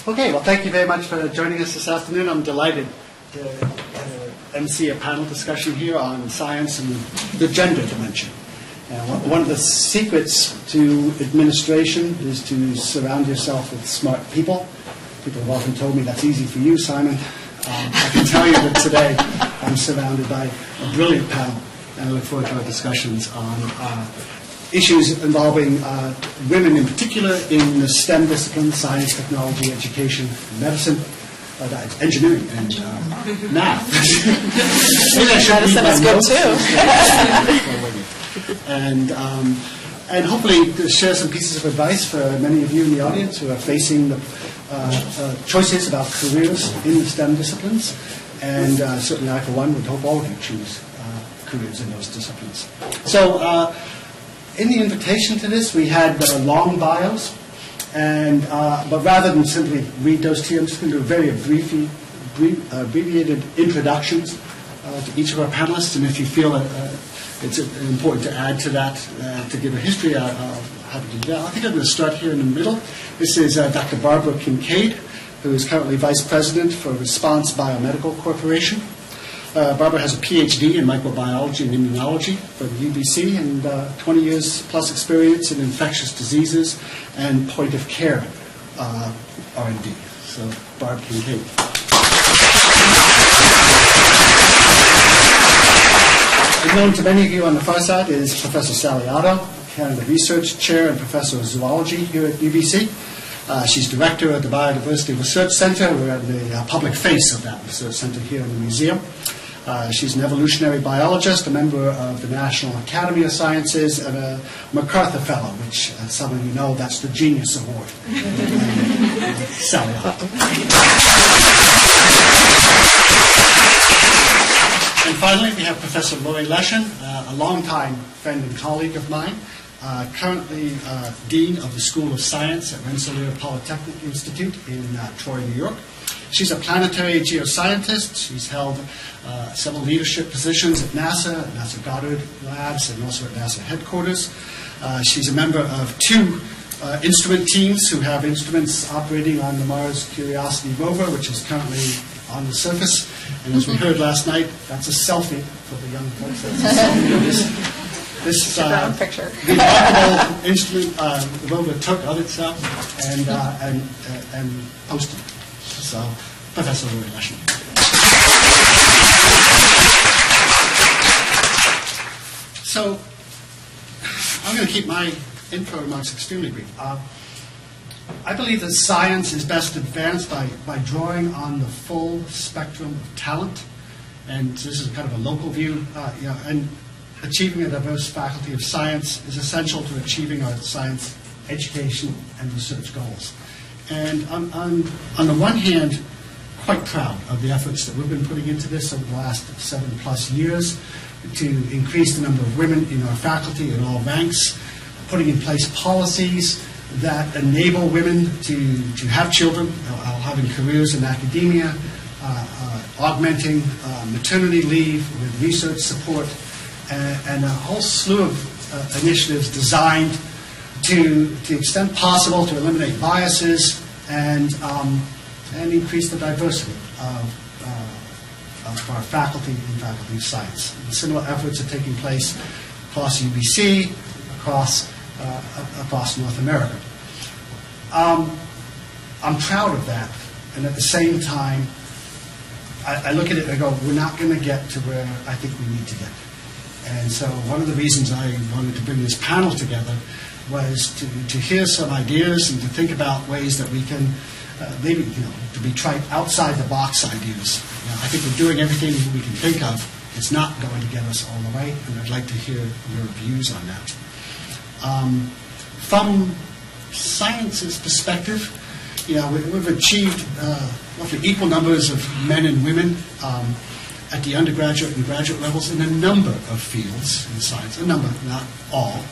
Okay, well, thank you very much for joining us this afternoon. I'm delighted to MC a panel discussion here on science and the gender dimension. One of the secrets to administration is to surround yourself with smart people. People have often told me that's easy for you, Simon. I can tell you that today I'm surrounded by a brilliant panel, and I look forward to our discussions on issues involving women in particular in the STEM disciplines: science, technology, education, medicine, engineering, and math. Medicine is good too. And hopefully to share some pieces of advice for many of you in the audience who are facing the choices about careers in the STEM disciplines. And certainly I, for one, would hope all of you choose careers in those disciplines. So in the invitation to this, we had long bios, but rather than simply read those to you, I'm just going to do very abbreviated introductions to each of our panelists, and if you feel it's important to add to that, to give a history, I'll have to do that. I think I'm going to start here in the middle. This is Dr. Barbara Kincaid, who is currently Vice President for Response Biomedical Corporation. Barbara has a PhD in microbiology and immunology from UBC and 20 years plus experience in infectious diseases and point-of-care R&D. So, Barb Kincaid. And known to many of you on the far side is Professor Sally Otto, Canada Research Chair and Professor of Zoology here at UBC. She's Director of the Biodiversity Research Center. We're at the public face of that research center here in the museum. She's an evolutionary biologist, a member of the National Academy of Sciences, and a MacArthur Fellow, which some of you know, that's the Genius Award. Sally Otto. And finally, we have Professor Laurie Leshin, a longtime friend and colleague of mine, currently Dean of the School of Science at Rensselaer Polytechnic Institute in Troy, New York. She's a planetary geoscientist. She's held several leadership positions at NASA Goddard Labs, and also at NASA headquarters. She's a member of two instrument teams who have instruments operating on the Mars Curiosity rover, which is currently on the surface. And as we heard last night, that's a selfie for the young folks. That's a selfie. This picture. remarkable instrument the rover took of itself and posted. So, Professor Laurie Leshin. So, I'm going to keep my intro remarks extremely brief. I believe that science is best advanced by drawing on the full spectrum of talent, and this is kind of a local view, and achieving a diverse faculty of science is essential to achieving our science education and research goals. And I'm, on the one hand, quite proud of the efforts that we've been putting into this over the last 7+ years to increase the number of women in our faculty in all ranks, putting in place policies that enable women to have children, having careers in academia, augmenting maternity leave with research support, and a whole slew of initiatives designed to the extent possible to eliminate biases and increase the diversity of our faculty and faculty of science. And similar efforts are taking place across UBC, across North America. I'm proud of that, and at the same time, I look at it and I go, we're not going to get to where I think we need to get. And so one of the reasons I wanted to bring this panel together was to hear some ideas and to think about ways that we can maybe, to be tried outside the box ideas. I think we're doing everything we can think of. It's not going to get us all the way, and I'd like to hear your views on that. From science's perspective, we've achieved roughly equal numbers of men and women at the undergraduate and graduate levels in a number of fields in science. A number, not all.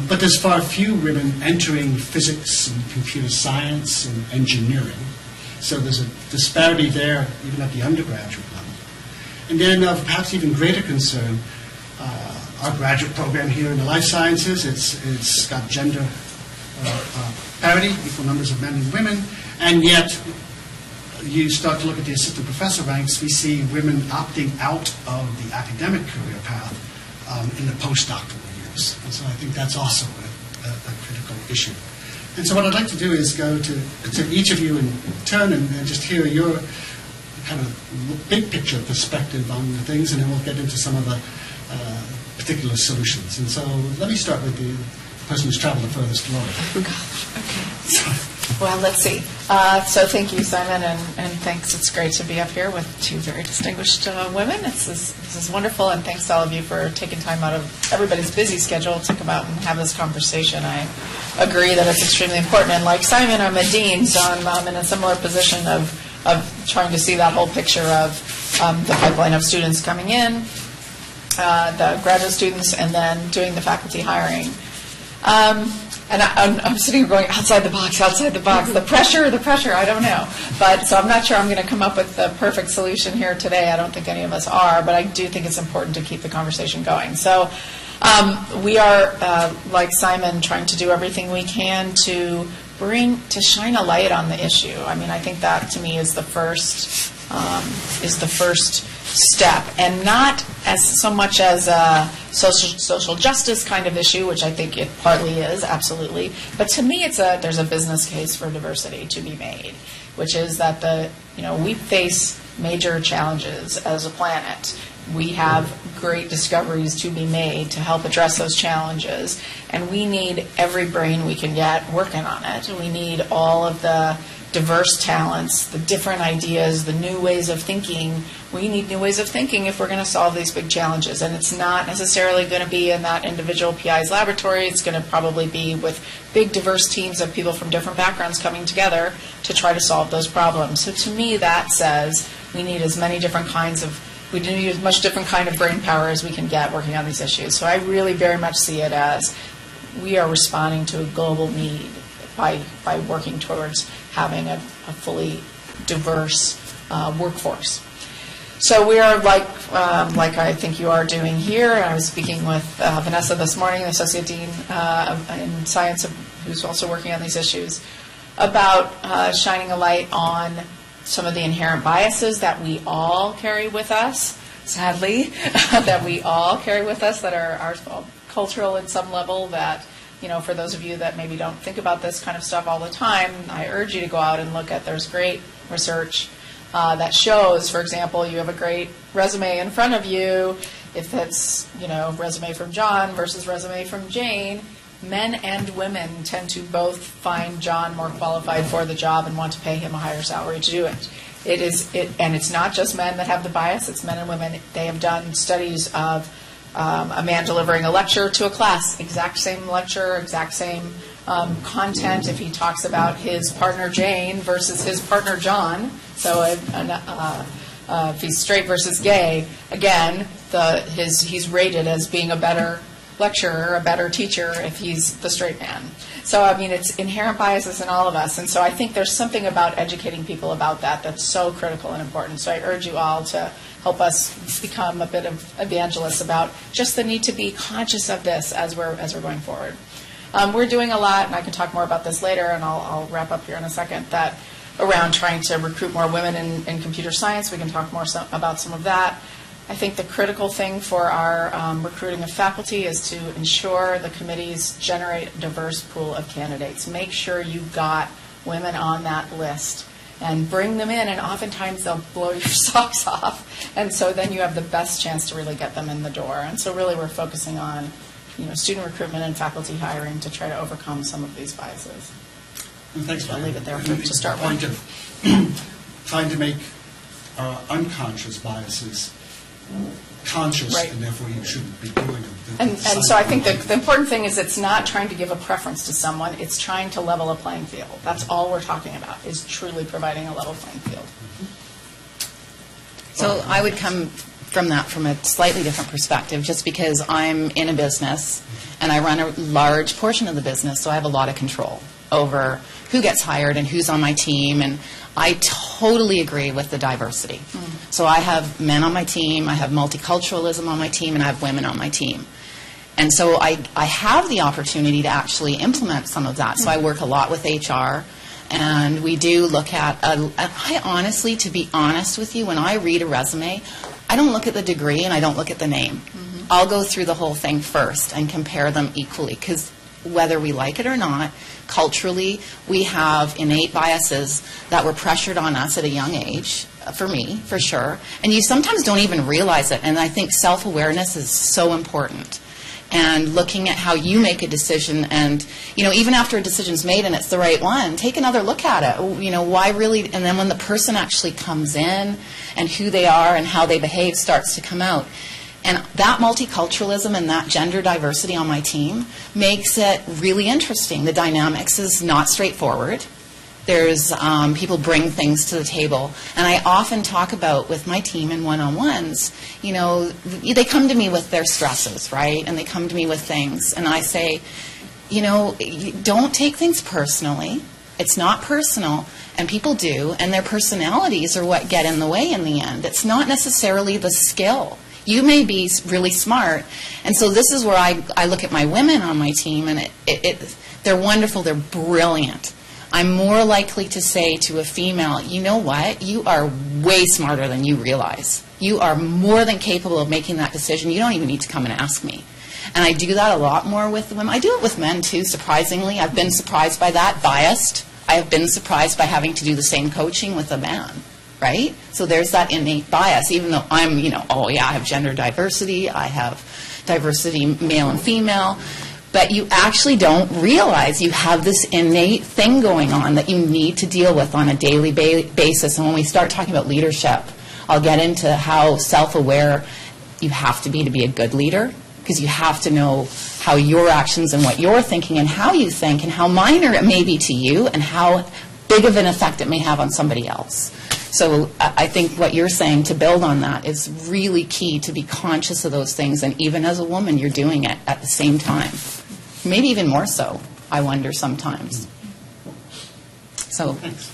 But there's far few women entering physics and computer science and engineering. So there's a disparity there, even at the undergraduate level. And then of perhaps even greater concern, our graduate program here in the life sciences, it's got gender parity, equal numbers of men and women, and yet you start to look at the assistant professor ranks, we see women opting out of the academic career path in the postdoctoral years. And so I think that's also a critical issue. And so what I'd like to do is go to each of you in turn and just hear your kind of big picture perspective on the things, and then we'll get into some of the particular solutions. And so let me start with the person who's traveled the furthest, Laurie. Okay. Well, let's see. So thank you, Simon, and thanks. It's great to be up here with two very distinguished women. This is wonderful, and thanks to all of you for taking time out of everybody's busy schedule to come out and have this conversation. I agree that it's extremely important, and like Simon, I'm a dean, so I'm in a similar position of trying to see that whole picture of the pipeline of students coming in, the graduate students, and then doing the faculty hiring. And I'm sitting here going, outside the box, the pressure, I don't know. But so I'm not sure I'm going to come up with the perfect solution here today. I don't think any of us are, but I do think it's important to keep the conversation going. So we are, like Simon, trying to do everything we can to shine a light on the issue. I mean, I think that to me is the first step, and not as so much as a social justice kind of issue, which I think it partly is, absolutely. But to me, there's a business case for diversity to be made, which is that we face major challenges as a planet. We have great discoveries to be made to help address those challenges, and we need every brain we can get working on it. We need all of the diverse talents, the different ideas, the new ways of thinking. We need new ways of thinking if we're going to solve these big challenges. And it's not necessarily going to be in that individual PI's laboratory. It's going to probably be with big diverse teams of people from different backgrounds coming together to try to solve those problems. So to me, that says we need as much different kind of brain power as we can get working on these issues. So I really very much see it as we are responding to a global need by working towards having a fully diverse workforce. So we are like I think you are doing here. I was speaking with Vanessa this morning, the Associate Dean in Science, who's also working on these issues, about shining a light on some of the inherent biases that we all carry with us, sadly, that we all carry with us that are cultural at some level, that for those of you that maybe don't think about this kind of stuff all the time, I urge you to go out and look at, there's great research that shows, for example, you have a great resume in front of you. If it's, resume from John versus resume from Jane, men and women tend to both find John more qualified for the job and want to pay him a higher salary to do it. And it's not just men that have the bias, it's men and women. They have done studies of a man delivering a lecture to a class, exact same lecture, exact same content. If he talks about his partner Jane versus his partner John, so if he's straight versus gay, again, he's rated as being a better lecturer, a better teacher if he's the straight man. So, I mean, it's inherent biases in all of us. And so I think there's something about educating people about that that's so critical and important. So I urge you all to help us become a bit of evangelists about just the need to be conscious of this as we're going forward. We're doing a lot, and I can talk more about this later, and I'll wrap up here in a second, that around trying to recruit more women in computer science. We can talk more about some of that. I think the critical thing for our recruiting of faculty is to ensure the committees generate a diverse pool of candidates. Make sure you've got women on that list and bring them in, and oftentimes they'll blow your socks off, and so then you have the best chance to really get them in the door. And so really we're focusing on student recruitment and faculty hiring to try to overcome some of these biases. Thanks, I'll leave it there to start with. Trying to make unconscious biases conscious, right. And therefore you shouldn't be doing them. And so I think the important thing is it's not trying to give a preference to someone, it's trying to level a playing field. That's all we're talking about, is truly providing a level playing field. So I would come from that from a slightly different perspective, just because I'm in a business and I run a large portion of the business, so I have a lot of control over who gets hired and who's on my team, and I totally agree with the diversity. So I have men on my team, I have multiculturalism on my team, and I have women on my team. And so I have the opportunity to actually implement some of that. So I work a lot with HR, and we do look at, I honestly, to be honest with you, when I read a resume, I don't look at the degree and I don't look at the name. I'll go through the whole thing first and compare them equally, because whether we like it or not, culturally, we have innate biases that were pressured on us at a young age, for me, for sure. And you sometimes don't even realize it. And I think self-awareness is so important. And looking at how you make a decision, and, you know, even after a decision's made and it's the right one, take another look at it. You know, why really, and then when the person actually comes in and who they are and how they behave starts to come out. And that multiculturalism and that gender diversity on my team makes it really interesting. The dynamics is not straightforward. There's people bring things to the table. And I often talk about with my team in one-on-ones, you know, they come to me with their stresses, right? And they come to me with things. And I say, you know, don't take things personally. It's not personal. And people do. And their personalities are what get in the way in the end. It's not necessarily the skill. You may be really smart. And so this is where I look at my women on my team, and they're wonderful, they're brilliant. I'm more likely to say to a female, you know what, you are way smarter than you realize. You are more than capable of making that decision. You don't even need to come and ask me. And I do that a lot more with women. I do it with men too, surprisingly. I've been surprised by that, biased. I have been surprised by having to do the same coaching with a man. Right? So there's that innate bias, even though I'm, you know, oh yeah, I have gender diversity, I have diversity male and female, but you actually don't realize you have this innate thing going on that you need to deal with on a daily basis. And when we start talking about leadership, I'll get into how self-aware you have to be a good leader, because you have to know how your actions and what you're thinking and how you think and how minor it may be to you and how big of an effect it may have on somebody else. So I think what you're saying, to build on that, is really key, to be conscious of those things. And even as a woman, you're doing it at the same time. Maybe even more so, I wonder sometimes. So, Thanks.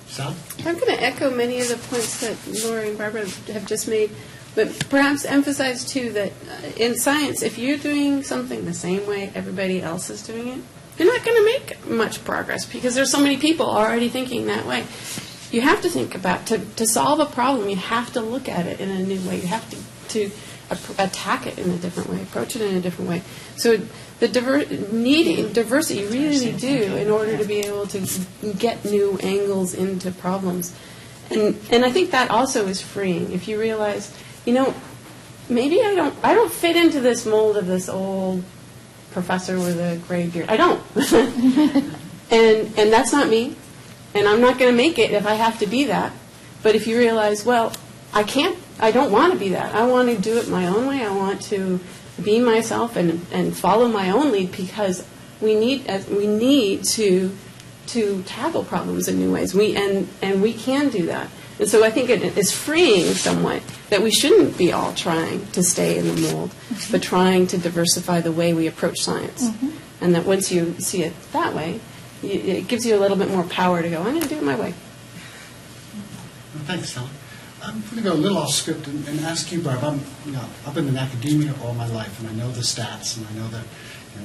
Sal? I'm going to echo many of the points that Laurie and Barbara have just made, but perhaps emphasize, too, that in science, if you're doing something the same way everybody else is doing it, you're not going to make much progress, because there's so many people already thinking that way. You have to think about, to solve a problem, you have to look at it in a new way. You have to attack it in a different way, approach it in a different way. So needing diversity, you really do, in order to be able to get new angles into problems. And I think that also is freeing. If you realize, you know, maybe I don't fit into this mold of this old professor with a gray beard. I don't. and that's not me. And I'm not going to make it if I have to be that. But if you realize, well, I don't want to be that. I want to do it my own way. I want to be myself and follow my own lead, because we need to tackle problems in new ways. And we can do that. And so I think it is freeing somewhat that we shouldn't be all trying to stay in the mold, but trying to diversify the way we approach science. And that once you see it that way, it gives you a little bit more power to go, I'm going to do it my way. Well, thanks, Helen. I'm going to go a little off script and ask you, Barb. I've been in academia all my life, and I know the stats, and I know that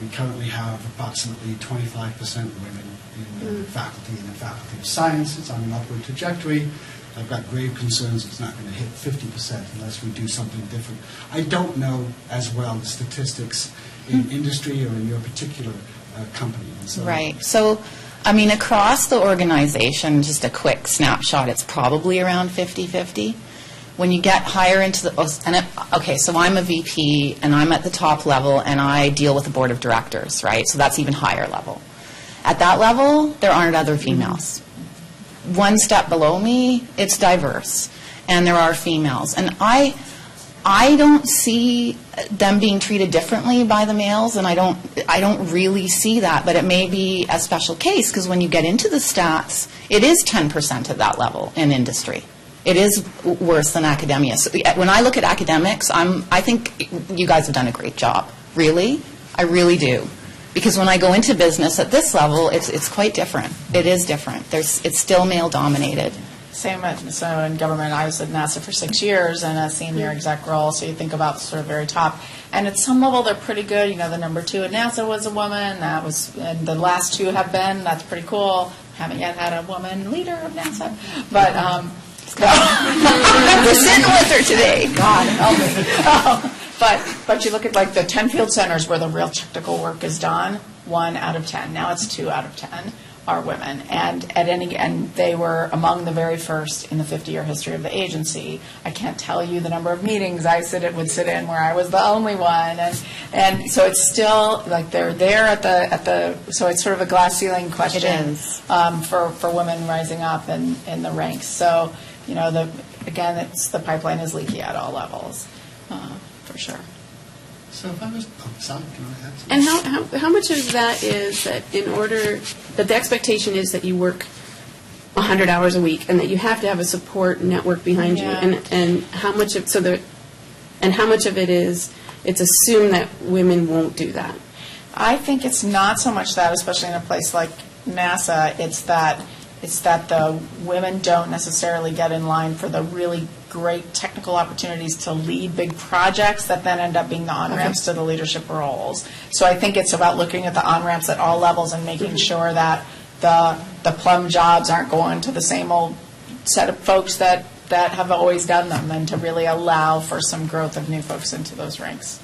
we currently have approximately 25% women in faculty and the Faculty of Science. It's on an upward trajectory. I've got grave concerns it's not going to hit 50% unless we do something different. I don't know as well the statistics in industry or in your particular company. And so, right. So, I mean, across the organization, just a quick snapshot, it's probably around 50-50. When you get higher into the, so I'm a VP and I'm at the top level and I deal with the board of directors, right? So that's even higher level. At that level, there aren't other females. One step below me, it's diverse, and there are females. And I don't see them being treated differently by the males, and I don't really see that, but it may be a special case, because when you get into the stats, it is 10% at that level in industry. It is worse than academia. So when I look at academics, I think you guys have done a great job. Really? I really do. Because when I go into business at this level, it's quite different. It is different. It's still male-dominated. Same so in government. I was at NASA for 6 years in a senior exec role, so you think about sort of very top. And at some level, they're pretty good. You know, the number 2 at NASA was a woman. And the last 2 have been. That's pretty cool. Haven't yet had a woman leader of NASA, but We're sitting with her today. God help me. But you look at like the 10 field centers where the real technical work is done. 1 out of 10. Now it's 2 out of 10 are women, and they were among the very first in the 50-year history of the agency. I can't tell you the number of meetings I would sit in where I was the only one, and so it's still like they're there at the so it's sort of a glass ceiling question. It is. For women rising up in the ranks. So it's the pipeline is leaky at all levels, for sure. So if I was, Sally, can I add something? And how much of that is that that the expectation is that you work 100 hours a week and that you have to have a support network behind you, and how much of how much of it is it's assumed that women won't do that? I think it's not so much that, especially in a place like NASA. It's that the women don't necessarily get in line for the really great technical opportunities to lead big projects that then end up being the on-ramps to the leadership roles. So I think it's about looking at the on-ramps at all levels and making sure that the plum jobs aren't going to the same old set of folks that have always done them, and to really allow for some growth of new folks into those ranks.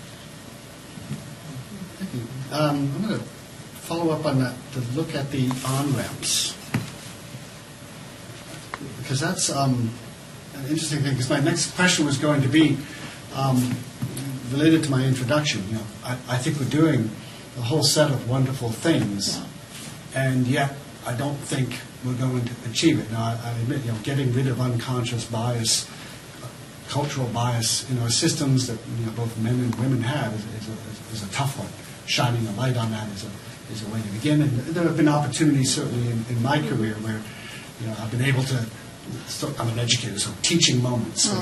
Thank you. I'm going to follow up on that to look at the on-ramps, because that's an interesting thing, because my next question was going to be related to my introduction. I think we're doing a whole set of wonderful things, and yet I don't think we're going to achieve it. Now, I admit, getting rid of unconscious bias, cultural bias in our systems that both men and women have is a tough one. Shining a light on that is a way to begin. And there have been opportunities, certainly in my career, where I've been able to. I'm an educator, so teaching moments. So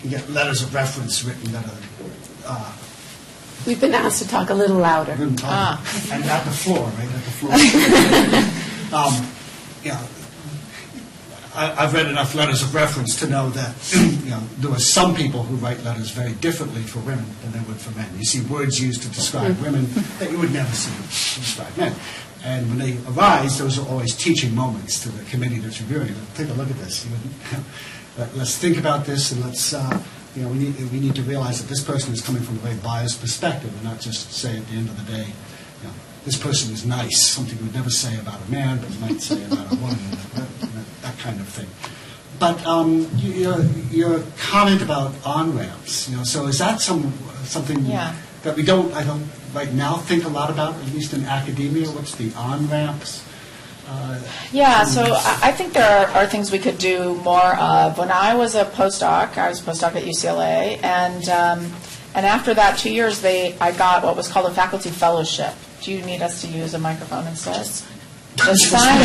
you get letters of reference written that are. We've been asked to talk a little louder. And at the floor, right? At the floor. I've read enough letters of reference to know that there are some people who write letters very differently for women than they would for men. You see words used to describe women that you would never see to describe men. And when they arise, those are always teaching moments to the committee that's reviewing it. Take a look at this. Let's think about this, and let's. We need to realize that this person is coming from a very biased perspective, and not just say at the end of the day, this person is nice. Something you would never say about a man, but you might say about a woman. That kind of thing. But your comment about on-ramps, so is that something that we don't, I don't right now think a lot about, at least in academia? What's the on-ramps? So I think there are things we could do more of. When I was a postdoc at UCLA, and after that 2 years, I got what was called a faculty fellowship. Do you need us to use a microphone instead? It's fine.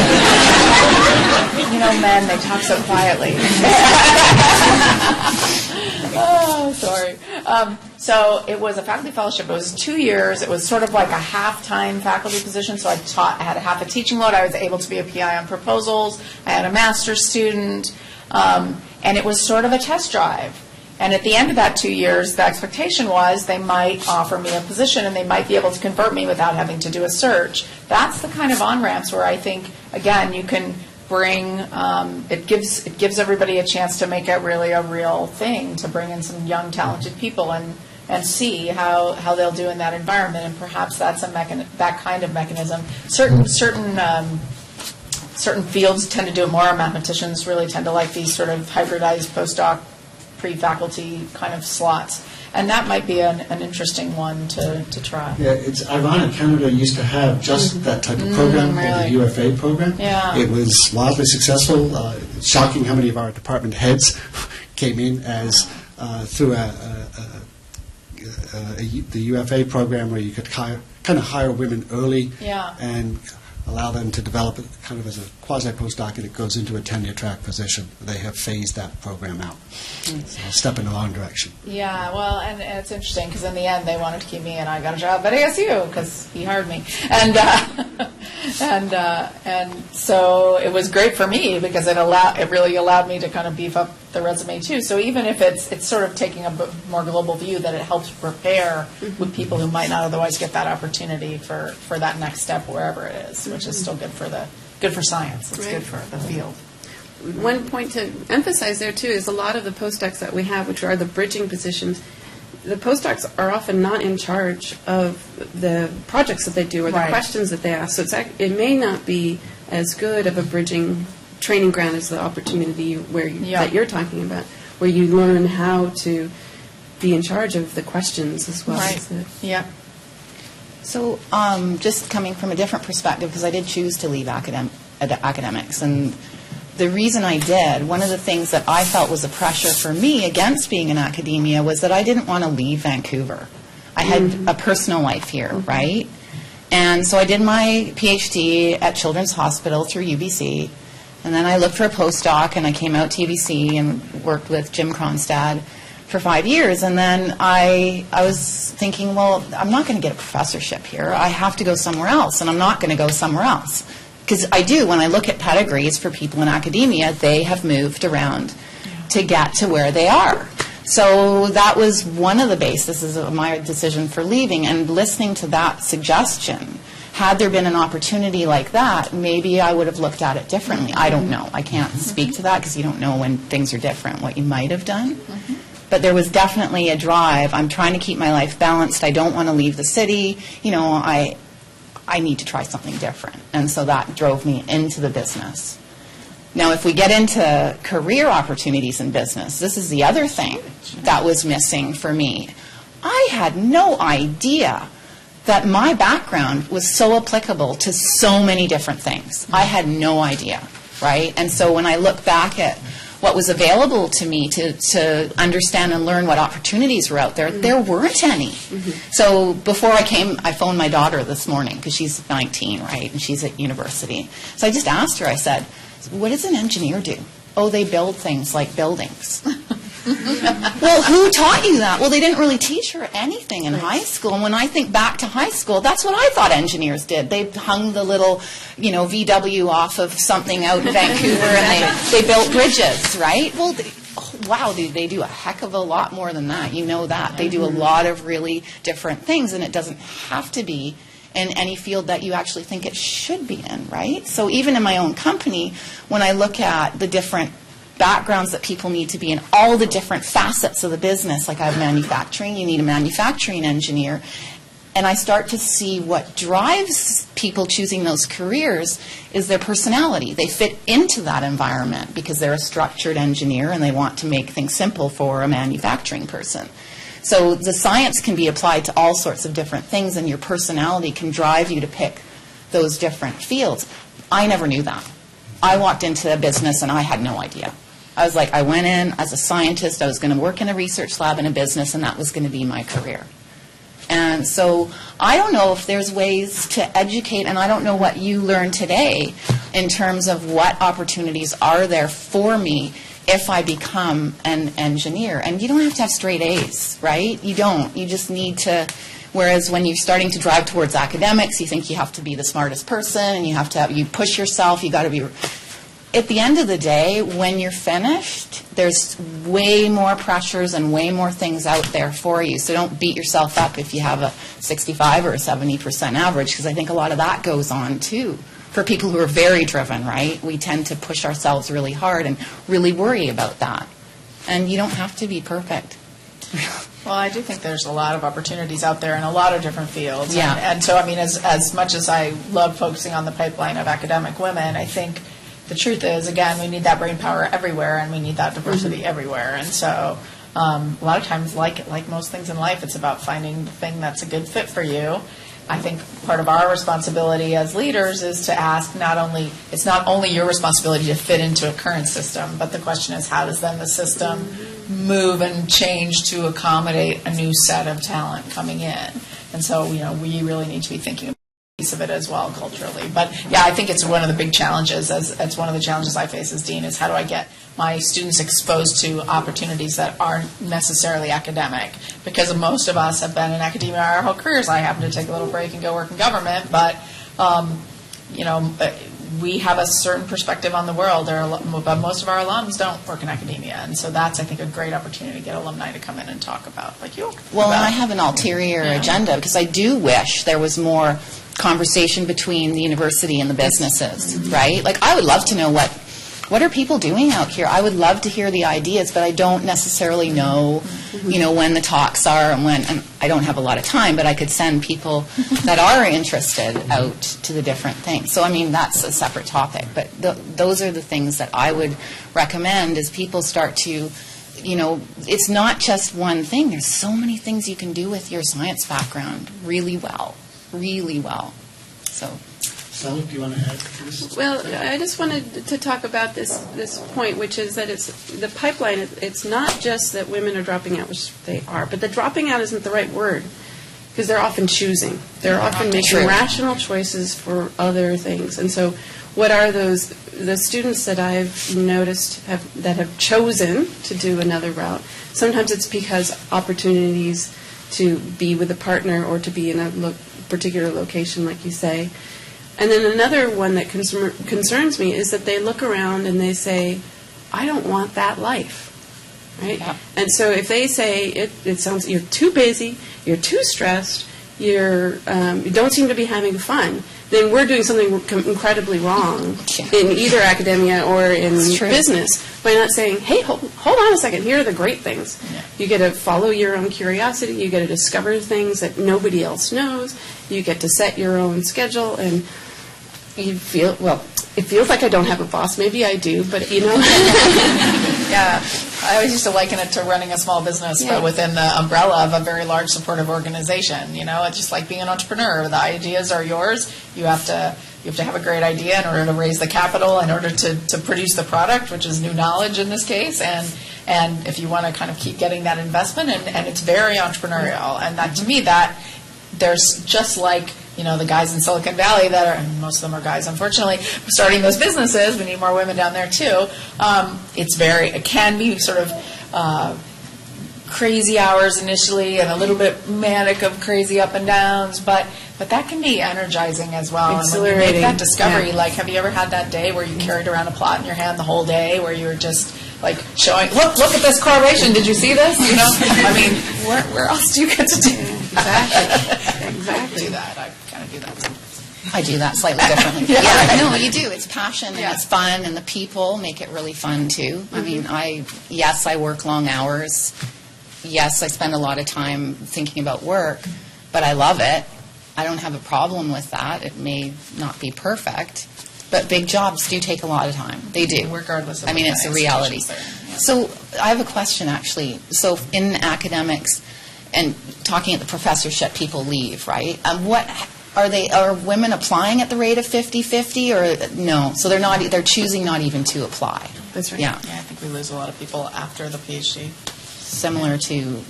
Men, they talk so quietly. Oh, sorry. So it was a faculty fellowship. It was 2 years. It was sort of like a half-time faculty position. So I had half a teaching load. I was able to be a PI on proposals. I had a master's student. And it was sort of a test drive. And at the end of that 2 years, the expectation was they might offer me a position and they might be able to convert me without having to do a search. That's the kind of on-ramps where I think, again, you can bring, it gives everybody a chance to make it really a real thing, to bring in some young, talented people and see how they'll do in that environment. And perhaps that's that kind of mechanism. Certain fields tend to do it more. Mathematicians really tend to like these sort of hybridized postdoc pre-faculty kind of slots, and that might be an interesting one to try. Yeah, it's ironic. Canada used to have just that type of program, called the UFA program. Yeah. It was wildly successful. It's shocking how many of our department heads came in as through the UFA program, where you could kind of hire women early and allow them to develop it kind of as a quasi-postdoc, and it goes into a tenure-track position. They have phased that program out. So a step in the wrong direction. Yeah, well, and it's interesting, because in the end, they wanted to keep me, and I got a job at ASU, because he hired me. And And so it was great for me because it really allowed me to kind of beef up the resume too. So even if it's sort of taking a more global view, that it helps prepare with people who might not otherwise get that opportunity for that next step wherever it is, which is still good for science. It's good for the field. One point to emphasize there, too, is a lot of the postdocs that we have, which are the bridging positions, the postdocs are often not in charge of the projects that they do or the questions that they ask. So it may not be as good of a bridging training ground as the opportunity that you're talking about, where you learn how to be in charge of the questions as well. Right. Yeah. So just coming from a different perspective, because I did choose to leave academics, and the reason I did, one of the things that I felt was a pressure for me against being in academia was that I didn't want to leave Vancouver. I had a personal life here, right? And so I did my PhD at Children's Hospital through UBC, and then I looked for a postdoc, and I came out to UBC and worked with Jim Cronstad for 5 years. And then I was thinking, well, I'm not going to get a professorship here. I have to go somewhere else, and I'm not going to go somewhere else. Because I do, when I look at pedigrees for people in academia, they have moved around to get to where they are. So that was one of the bases of my decision for leaving. And listening to that suggestion, had there been an opportunity like that, maybe I would have looked at it differently. I don't know. I can't speak to that because you don't know when things are different, what you might have done. But there was definitely a drive. I'm trying to keep my life balanced. I don't want to leave the city. You know, I need to try something different. And so that drove me into the business. Now, if we get into career opportunities in business, this is the other thing that was missing for me. I had no idea that my background was so applicable to so many different things. I had no idea, right? And so when I look back at what was available to me to understand and learn what opportunities were out there, there weren't any. So before I came, I phoned my daughter this morning because she's 19, right, and she's at university. So I just asked her, I said, what does an engineer do? Oh, they build things like buildings. Well, who taught you that? Well, they didn't really teach her anything in high school. And when I think back to high school, that's what I thought engineers did. They hung the little, VW off of something out in Vancouver and they built bridges, right? Well, they do a heck of a lot more than that. You know that. They do a lot of really different things, and it doesn't have to be in any field that you actually think it should be in, right? So even in my own company, when I look at the different backgrounds that people need to be in, all the different facets of the business, like I have manufacturing, you need a manufacturing engineer, and I start to see what drives people choosing those careers is their personality. They fit into that environment because they're a structured engineer and they want to make things simple for a manufacturing person. So the science can be applied to all sorts of different things, and your personality can drive you to pick those different fields. I never knew that. I walked into a business and I had no idea. I was like, I went in as a scientist, I was going to work in a research lab in a business, and that was going to be my career. And so I don't know if there's ways to educate, and I don't know what you learned today in terms of what opportunities are there for me if I become an engineer. And you don't have to have straight A's, right? You don't. You just need to, whereas when you're starting to drive towards academics, you think you have to be the smartest person, and you push yourself, you got to be. At the end of the day, when you're finished, there's way more pressures and way more things out there for you. So don't beat yourself up if you have a 65 or a 70% average, because I think a lot of that goes on too. For people who are very driven, right? We tend to push ourselves really hard and really worry about that. And you don't have to be perfect. Well, I do think there's a lot of opportunities out there in a lot of different fields. Yeah. And so, I mean, as much as I love focusing on the pipeline of academic women, I think the truth is, again, we need that brain power everywhere, and we need that diversity everywhere. And so a lot of times, like most things in life, it's about finding the thing that's a good fit for you. I think part of our responsibility as leaders is to ask it's not only your responsibility to fit into a current system, but the question is, how does then the system move and change to accommodate a new set of talent coming in? And so, we really need to be thinking about piece of it as well culturally. But yeah, I think it's one of the big challenges, it's one of the challenges I face as dean, is how do I get my students exposed to opportunities that aren't necessarily academic, because most of us have been in academia our whole careers. I happen to take a little break and go work in government, but we have a certain perspective on the world, but most of our alums don't work in academia, and so that's, I think, a great opportunity to get alumni to come in and talk about, like you. Well, and I have an ulterior agenda, because I do wish there was more conversation between the university and the businesses, right? Like, I would love to know what are people doing out here? I would love to hear the ideas, but I don't necessarily know, when the talks are and I don't have a lot of time, but I could send people that are interested out to the different things. So, I mean, that's a separate topic, but those are the things that I would recommend as people start to, it's not just one thing. There's so many things you can do with your science background really well. So. Sally, do you want to add to this? Well, I just wanted to talk about this point, which is that it's the pipeline. It's not just that women are dropping out, which they are, but the dropping out isn't the right word, because they're often choosing. They're often making rational choices for other things. And so what are the students that I've noticed that have chosen to do another route? Sometimes it's because opportunities to be with a partner or to be in a particular location, like you say. And then another one that concerns me is that they look around and they say, I don't want that life, right? Yeah. And so if they say, it sounds, you're too busy, you're too stressed, you don't seem to be having fun, then we're doing something incredibly wrong in either academia or in business by not saying, hey, hold on a second, here are the great things. Yeah. You get to follow your own curiosity, you get to discover things that nobody else knows, you get to set your own schedule, and you feel, well, it feels like I don't have a boss. Maybe I do, but Yeah. I always used to liken it to running a small business, but within the umbrella of a very large supportive organization. It's just like being an entrepreneur. The ideas are yours. You have to have a great idea in order to raise the capital, in order to produce the product, which is new knowledge in this case, and if you want to kind of keep getting that investment, and it's very entrepreneurial. And that, to me, that there's just like, the guys in Silicon Valley that are, and most of them are guys, unfortunately, starting those businesses. We need more women down there, too. It can be sort of crazy hours initially and a little bit manic of crazy up and downs, but that can be energizing as well. Exhilarating. And when you make that discovery, like, have you ever had that day where you carried around a plot in your hand the whole day, where you were just like showing, look at this correlation, did you see this? I mean, where else do you get to do that? Exactly. Do that. I kind of do that sometimes. I do that slightly differently. No, you do. It's passion and it's fun, and the people make it really fun too. Mm-hmm. I mean, I work long hours. Yes, I spend a lot of time thinking about work, but I love it. I don't have a problem with that. It may not be perfect, but big jobs do take a lot of time. They do. Regardless of it's a reality. So I have a question, actually. So in academics and talking at the professorship, people leave, right? Are women applying at the rate of 50-50 or no? So they're choosing not even to apply. That's right. Yeah, I think we lose a lot of people after the PhD. Similar to,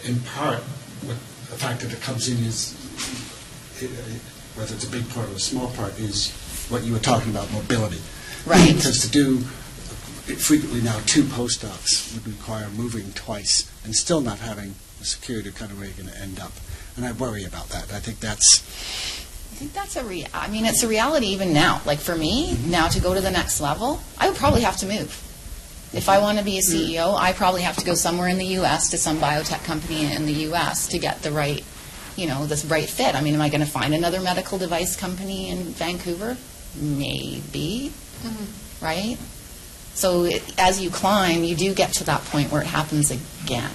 In part, the factor that comes in is, whether it's a big part or a small part, is what you were talking about, mobility. Right. Because to do frequently now 2 postdocs would require moving twice and still not having the security kind of where you're going to end up. And I worry about that. I think that's it's a reality even now. Like for me, now to go to the next level, I would probably have to move. If I want to be a CEO, I probably have to go somewhere in the U.S. to some biotech company in the U.S. to get the right, this right fit. I mean, am I going to find another medical device company in Vancouver? Maybe, right? So as you climb, you do get to that point where it happens again.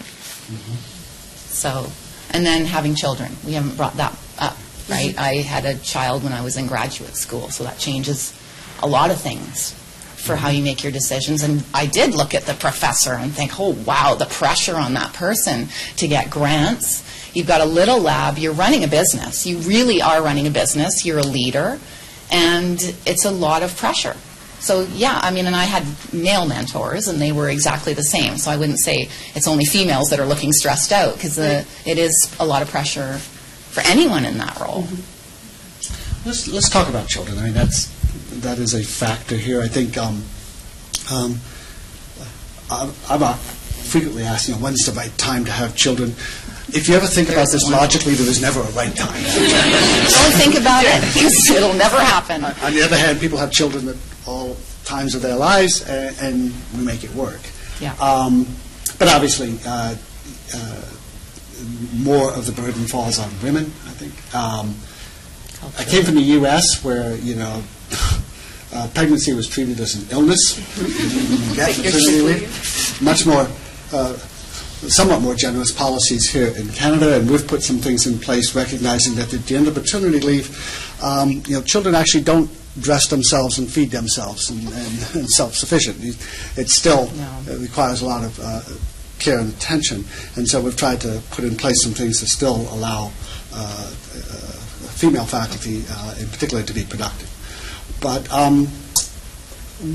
So, and then having children. We haven't brought that up, right? I had a child when I was in graduate school, so that changes a lot of things for how you make your decisions. And I did look at the professor and think, oh, wow, the pressure on that person to get grants. You've got a little lab. You're running a business. You really are running a business. You're a leader. And it's a lot of pressure. So, and I had male mentors, and they were exactly the same. So I wouldn't say it's only females that are looking stressed out, because it is a lot of pressure for anyone in that role. Let's talk about children. I mean, that is a factor here. I think I'm frequently asked, when's the right time to have children? if you ever think about this logically, there is never a right time. Don't think about it, because it'll never happen. On the other hand, people have children at all times of their lives, and we make it work. Yeah. But obviously, more of the burden falls on women, I think. I came from the U.S., where, pregnancy was treated as an illness. You get maternity leave. Much more, somewhat more generous policies here in Canada, and we've put some things in place recognizing that at the end of maternity leave, children actually don't dress themselves and feed themselves and self-sufficient. It still requires a lot of care and attention, and so we've tried to put in place some things that still allow female faculty in particular to be productive. But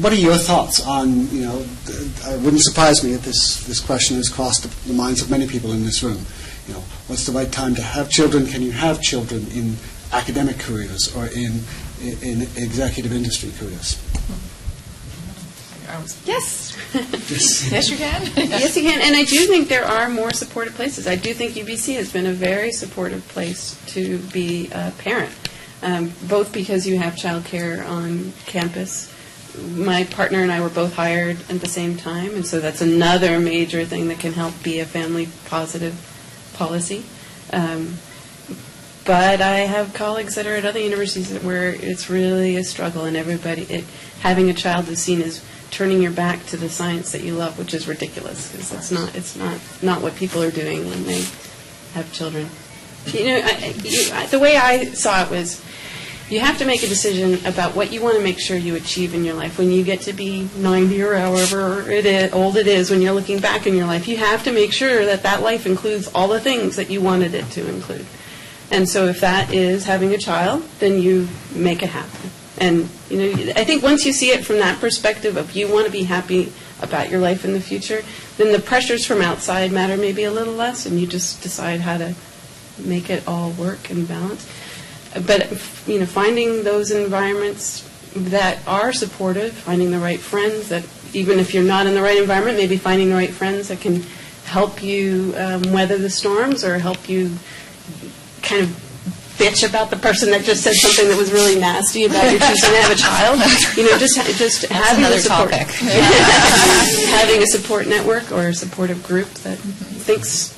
what are your thoughts on, it wouldn't surprise me if this question has crossed the minds of many people in this room. What's the right time to have children? Can you have children in academic careers or in executive industry careers? Yes. Yes, you can. Yes, you can. And I do think there are more supportive places. I do think UBC has been a very supportive place to be a parent, both because you have childcare on campus. My partner and I were both hired at the same time, and so that's another major thing that can help be a family-positive policy. But I have colleagues that are at other universities where it's really a struggle, and having a child is seen as turning your back to the science that you love, which is ridiculous, because it's not what people are doing when they have children. The way I saw it was, you have to make a decision about what you want to make sure you achieve in your life. When you get to be 90 or however old it is, when you're looking back in your life, you have to make sure that life includes all the things that you wanted it to include. And so if that is having a child, then you make it happen. And I think once you see it from that perspective of you want to be happy about your life in the future, then the pressures from outside matter maybe a little less, and you just decide how to make it all work and balance. But finding those environments that are supportive, finding the right friends, that even if you're not in the right environment, maybe finding the right friends that can help you weather the storms, or help you kind of bitch about the person that just said something that was really nasty about your choosing to have a child. Just having a support, having a support network or a supportive group that thinks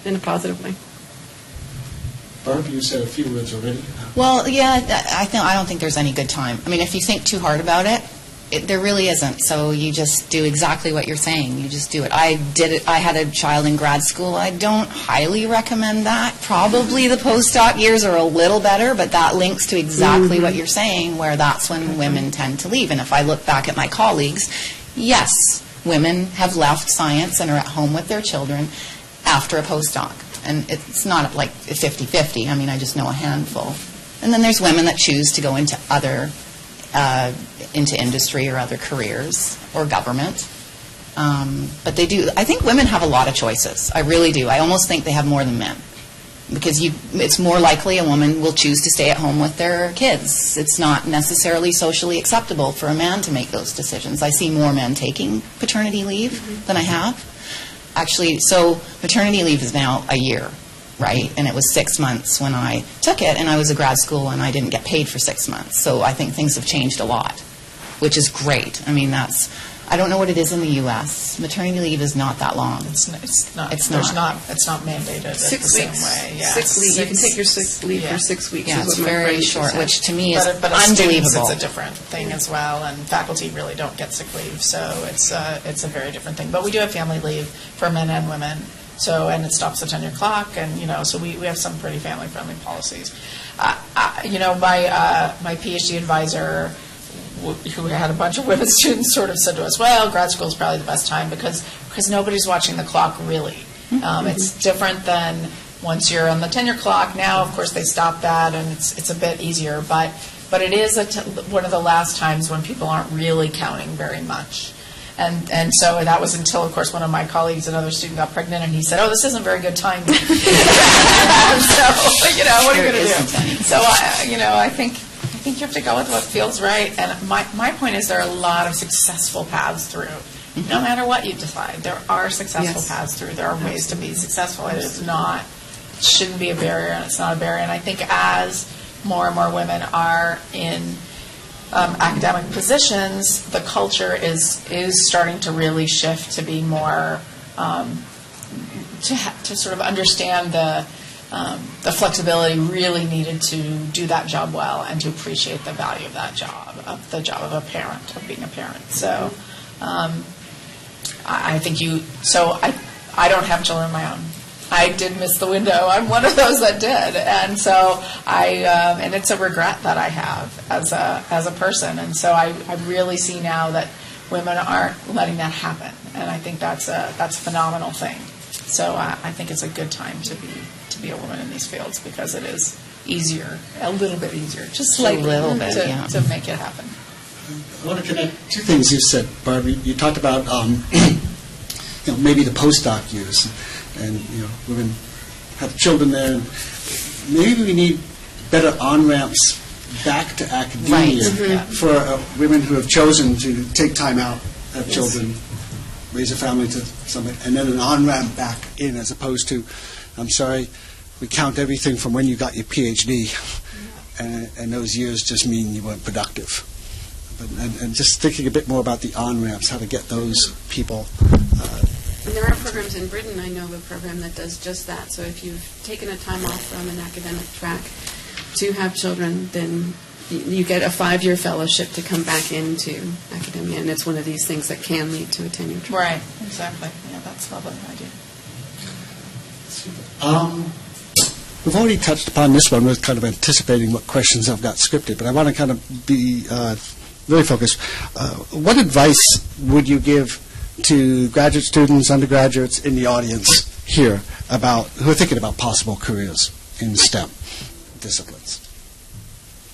in a positive way. Barb, you said a few words already. Well, yeah, I don't think there's any good time. I mean, if you think too hard about it, there really isn't. So you just do exactly what you're saying. You just do it. I did it. I had a child in grad school. I don't highly recommend that. Probably the postdoc years are a little better, but that links to exactly what you're saying, where that's when women tend to leave. And if I look back at my colleagues, yes, women have left science and are at home with their children after a postdoc. And it's not like 50-50. I mean, I just know a handful. And then there's women that choose to go into into industry or other careers or government. But they do. I think women have a lot of choices. I really do. I almost think they have more than men. Because it's more likely a woman will choose to stay at home with their kids. It's not necessarily socially acceptable for a man to make those decisions. I see more men taking paternity leave than I have. Actually, so maternity leave is now a year, right? And it was 6 months when I took it, and I was a grad school, and I didn't get paid for 6 months. So I think things have changed a lot, which is great. I mean, I don't know what it is in the U.S. Maternity leave is not that long. It's not mandated 6 the same weeks. way. Yeah. Sick leave. You can take your sick leave for 6 weeks. Yeah, is it's what my very friend short, said. which to me is But as students, unbelievable. it's a different thing as well, and faculty really don't get sick leave, so it's a very different thing. But we do have family leave for men and women, and it stops at 10 o'clock, and so we have some pretty family-friendly policies. My PhD advisor, who had a bunch of women students, sort of said to us, well, grad school is probably the best time because nobody's watching the clock, really. It's different than once you're on the tenure clock. Now, of course, they stopped that, and it's a bit easier. But it is one of the last times when people aren't really counting very much. And so that was until, of course, one of my colleagues, another student, got pregnant, and he said, oh, this isn't very good timing. So, what are you going to do? So, I think you have to go with what feels right. And my point is there are a lot of successful paths through No matter what you decide, there are successful Yes. paths through. There are ways to be successful. It is not, shouldn't be a barrier, and it's not a barrier. And I think as more and more women are in academic positions, the culture is starting to really shift to be more to sort of understand the flexibility really needed to do that job well and to appreciate the value of that job, of the job of a parent, of being a parent. So I think I don't have children of my own. I did miss the window. I'm one of those that did, and so and it's a regret that I have as a person. And so I really see now that women aren't letting that happen, and I think that's a phenomenal thing. So I think it's a good time to be a woman in these fields because it is easier, a little bit easier, just slightly, a little bit, to make it happen. I want to connect two things you said, Barbie. You talked about maybe the postdoc years, and women have children there. And maybe we need better on-ramps back to academia for women who have chosen to take time out, have children, raise a family to something, and then an on-ramp back in, as opposed to, I'm sorry, we count everything from when you got your PhD, and those years just mean you weren't productive. And just thinking a bit more about the on-ramps, how to get those people. And there are programs in Britain, I know of a program that does just that. So if you've taken a time off from an academic track to have children, then you get a 5-year fellowship to come back into academia, and it's one of these things that can lead to a tenure track. Right, exactly. Yeah, that's a lovely idea. We've already touched upon this one. We're kind of anticipating what questions I've got scripted, but I want to kind of be very focused. What advice would you give to graduate students, undergraduates in the audience here who are thinking about possible careers in STEM disciplines?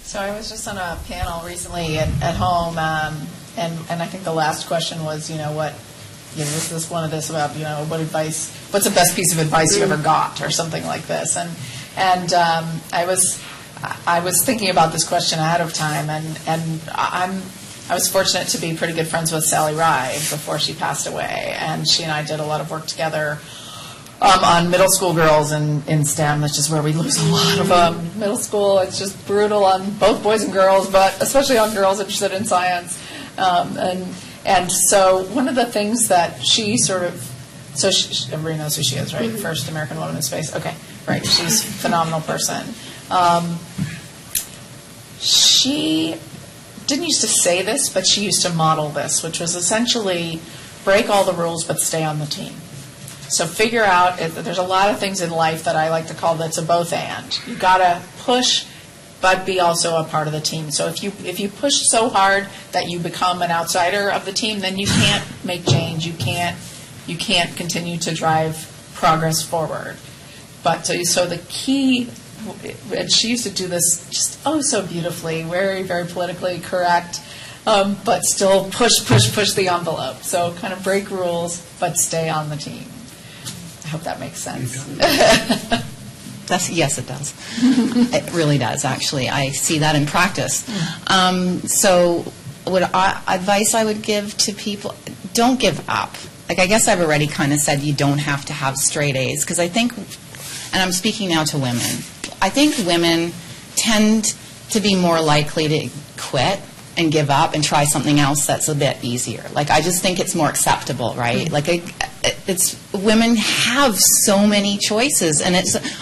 So I was just on a panel recently at home, and I think the last question was, this is one of this about, what's the best piece of advice you ever got, or something like this, and I was thinking about this question ahead of time, and I was fortunate to be pretty good friends with Sally Ride before she passed away, and she and I did a lot of work together on middle school girls in STEM, which is where we lose a lot of them. Middle school, it's just brutal on both boys and girls, but especially on girls interested in science. And so one of the things that she everybody knows who she is, right? First American woman in space. Okay, right. She's a phenomenal person. She didn't used to say this, but she used to model this, which was essentially break all the rules but stay on the team. So figure out, there's a lot of things in life that I like to call that's a both and. You got to push but be also a part of the team. So if you push so hard that you become an outsider of the team, then you can't make change. You can't continue to drive progress forward. But so the key, and she used to do this just so beautifully, very, very politically correct, but still push the envelope. So kind of break rules, but stay on the team. I hope that makes sense. Yes, it does. It really does, actually. I see that in practice. So advice I would give to people, don't give up. Like, I guess I've already kind of said you don't have to have straight A's, because I think, and I'm speaking now to women, I think women tend to be more likely to quit and give up and try something else that's a bit easier. Like, I just think it's more acceptable, right? Like, women have so many choices, and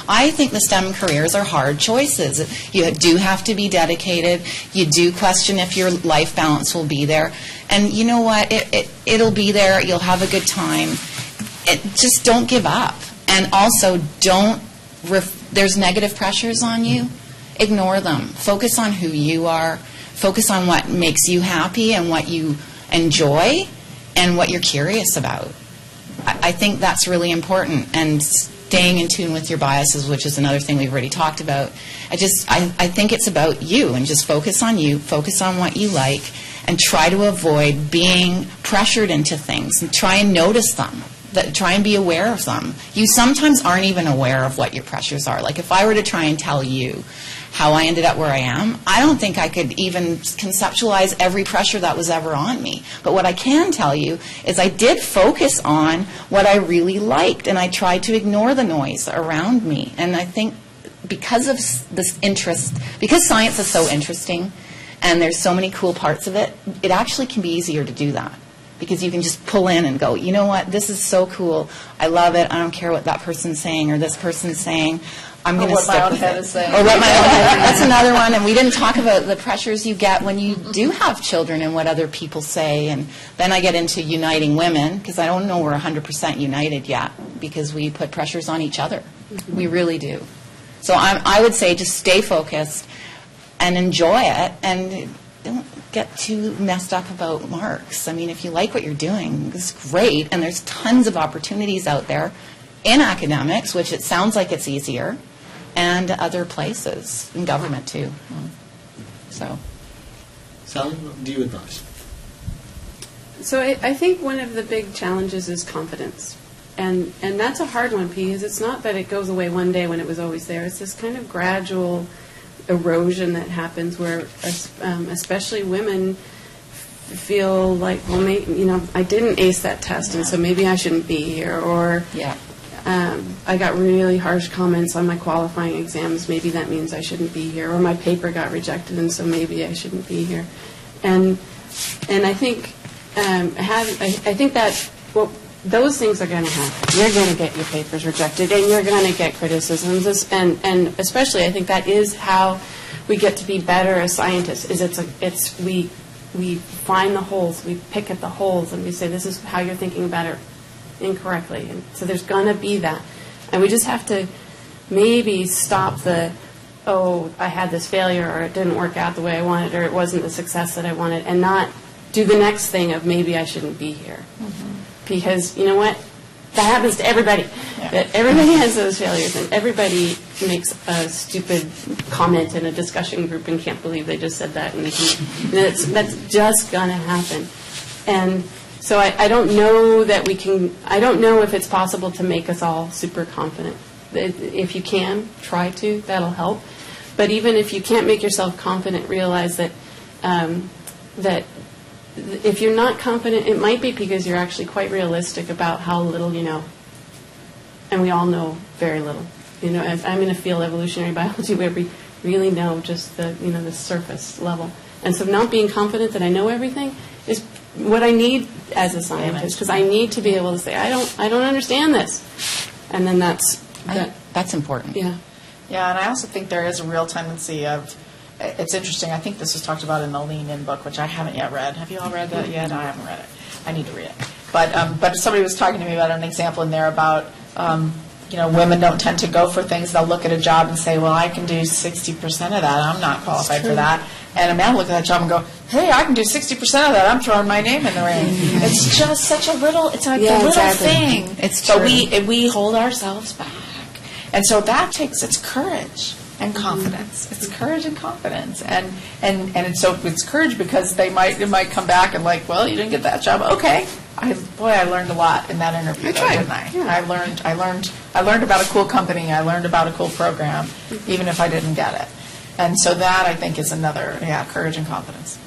I think the STEM careers are hard choices. You do have to be dedicated. You do question if your life balance will be there. And you know what? It'll be there. You'll have a good time. Just don't give up. And also, there's negative pressures on you. Ignore them. Focus on who you are. Focus on what makes you happy and what you enjoy and what you're curious about. I think that's really important, and staying in tune with your biases, which is another thing we've already talked about. I think it's about you, and just focus on you, focus on what you like, and try to avoid being pressured into things, and try and notice them. Try and be aware of them. You sometimes aren't even aware of what your pressures are. Like, if I were to try and tell you how I ended up where I am. I don't think I could even conceptualize every pressure that was ever on me. But what I can tell you is I did focus on what I really liked, and I tried to ignore the noise around me. And I think because of this interest, because science is so interesting and there's so many cool parts of it, it actually can be easier to do that. Because you can just pull in and go, you know what, this is so cool. I love it. I don't care what that person's saying or this person's saying. I'm going to stick with it. Or what my own head. That's another one. And we didn't talk about the pressures you get when you do have children and what other people say. And then I get into uniting women, because I don't know we're 100% united yet, because we put pressures on each other. We really do. So I would say just stay focused and enjoy it, and don't get too messed up about marks. I mean, if you like what you're doing, it's great, and there's tons of opportunities out there in academics, which it sounds like it's easier, and other places, in government too. So, Sally, what do you advise? So I think one of the big challenges is confidence. And that's a hard one, because it's not that it goes away one day when it was always there. It's this kind of gradual erosion that happens where especially women feel like, well, maybe, I didn't ace that test, and so maybe I shouldn't be here. Or I got really harsh comments on my qualifying exams. Maybe that means I shouldn't be here. Or my paper got rejected, and so maybe I shouldn't be here. And I think I think that those things are going to happen. You're going to get your papers rejected, and you're going to get criticisms. And especially, I think that is how we get to be better as scientists. Is we find the holes, we pick at the holes, and we say, this is how you're thinking about it incorrectly. And so there's going to be that, and we just have to maybe stop the, I had this failure, or it didn't work out the way I wanted, or it wasn't the success that I wanted, and not do the next thing of maybe I shouldn't be here. Mm-hmm. Because, you know what, that happens to everybody. Yeah. That everybody has those failures, and everybody makes a stupid comment in a discussion group and can't believe they just said that. And that's just going to happen. And so I don't know that I don't know if it's possible to make us all super confident. If you can, try to. That'll help. But even if you can't make yourself confident, realize that if you're not confident, it might be because you're actually quite realistic about how little you know. And we all know very little. I'm in a field, evolutionary biology, where we really know just the surface level. And so not being confident that I know everything is what I need as a scientist, because I need to be able to say, I don't understand this. And then that's important. Yeah. Yeah, and I also think there is a real tendency of, it's interesting, I think this was talked about in the Lean In book, which I haven't yet read. Have you all read that yet? I haven't read it. I need to read it. But somebody was talking to me about an example in there about, women don't tend to go for things. They'll look at a job and say, well, I can do 60% of that. I'm not qualified for that. And a man will look at that job and go, hey, I can do 60% of that. I'm throwing my name in the ring. It's just such a little, it's like a little thing. It's true. But we hold ourselves back. And so it's courage and confidence. It's courage and confidence. And it's courage because it might come back and like, well, you didn't get that job. Okay. I learned a lot in that interview, didn't I? Yeah. I learned about a cool company. I learned about a cool program, even if I didn't get it. And so that, I think, is another, courage and confidence.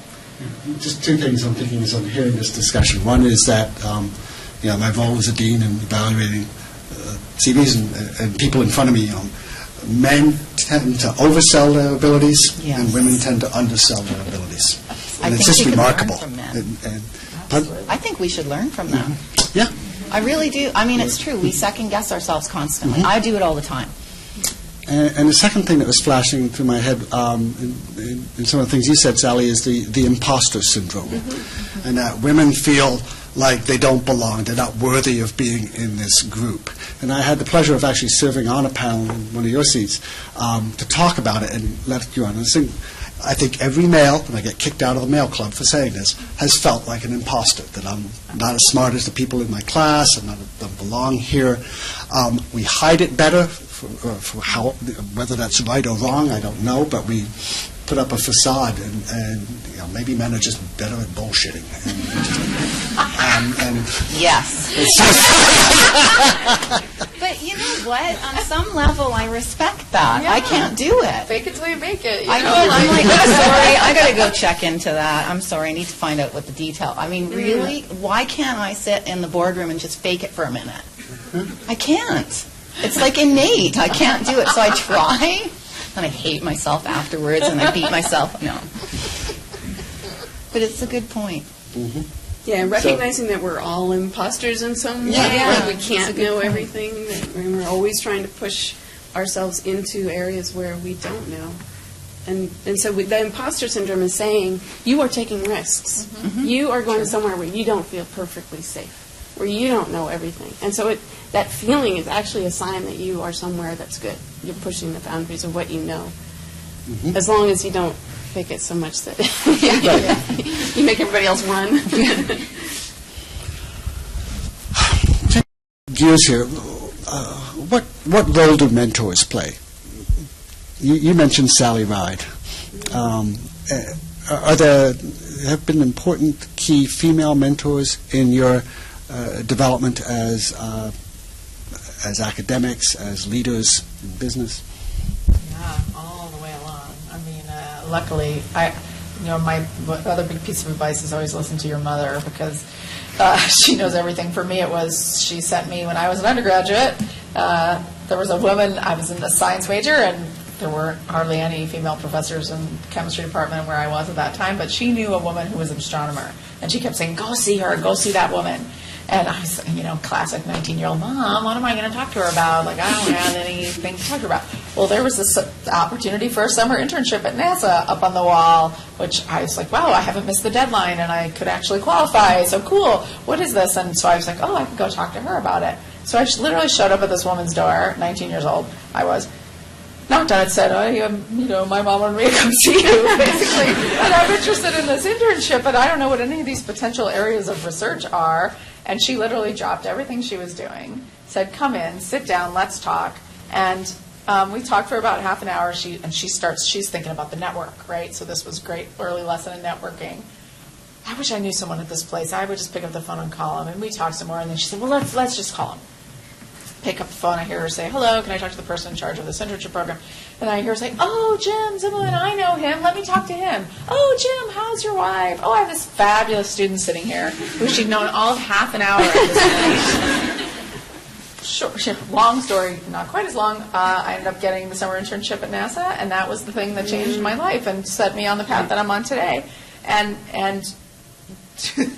Just two things I'm thinking as I'm hearing this discussion. One is that, my role as a dean in evaluating CVs and people in front of me, men tend to oversell their abilities, and women tend to undersell their abilities. And it's just remarkable. I think we should learn from them. Yeah. I really do. I mean, it's true. We second guess ourselves constantly. I do it all the time. And the second thing that was flashing through my head in some of the things you said, Sally, is the imposter syndrome. And that women feel like they don't belong, they're not worthy of being in this group. And I had the pleasure of actually serving on a panel in one of your seats to talk about it and let you on. I think every male, and I get kicked out of the male club for saying this, has felt like an imposter, that I'm not as smart as the people in my class, I don't belong here. We hide it better, for how, whether that's right or wrong, I don't know, but we put up a facade, and maybe men are just better at bullshitting. And Yes. But you know what? On some level, I respect that. Yeah. I can't do it. Fake it till you make it. I'm like, I'm sorry, I got to go check into that. I'm sorry, I need to find out what the detail. I mean, really, why can't I sit in the boardroom and just fake it for a minute? I can't. It's like innate. I can't do it. So I try, and I hate myself afterwards, and I beat myself. No. But it's a good point. Mm-hmm. Yeah, recognizing that we're all imposters in some way. Yeah. Like we can't know everything. That we're always trying to push ourselves into areas where we don't know. And so the imposter syndrome is saying, you are taking risks. Mm-hmm. You are going somewhere where you don't feel perfectly safe, where you don't know everything. And so that feeling is actually a sign that you are somewhere that's good. You're pushing the boundaries of what you know. Mm-hmm. As long as you don't fake it so much that you make everybody else run. Gears here. What role do mentors play? You mentioned Sally Ride. Have been important key female mentors in your development as academics, as leaders in business? Yeah, all the way along. I mean, luckily, my other big piece of advice is always listen to your mother, because she knows everything. For me, it was, she sent me when I was an undergraduate. There was a woman, I was in the science major, and there weren't hardly any female professors in the chemistry department where I was at that time, but she knew a woman who was an astronomer, and she kept saying, go see her, go see that woman. And I was, classic 19-year-old, Mom, what am I going to talk to her about? Like, I don't have anything to talk to her about. Well, there was this opportunity for a summer internship at NASA up on the wall, which I was like, wow, I haven't missed the deadline, and I could actually qualify. So cool. What is this? And so I was like, oh, I could go talk to her about it. So I just literally showed up at this woman's door, 19 years old, I was, knocked on it, said, my mom wanted me to come see you, basically. And I'm interested in this internship, but I don't know what any of these potential areas of research are. And she literally dropped everything she was doing, said, come in, sit down, let's talk. And we talked for about half an hour. She's thinking about the network, right? So this was a great early lesson in networking. I wish I knew someone at this place. I would just pick up the phone and call him. And we talked some more. And then she said, well, let's just call him. Pick up the phone, I hear her say, hello, can I talk to the person in charge of this internship program? And I hear her say, oh, Jim Zimmerman, I know him, let me talk to him. Oh, Jim, how's your wife? Oh, I have this fabulous student sitting here who she'd known all of half an hour at this point. Sure, long story, not quite as long. I ended up getting the summer internship at NASA, and that was the thing that changed my life and set me on the path that I'm on today. And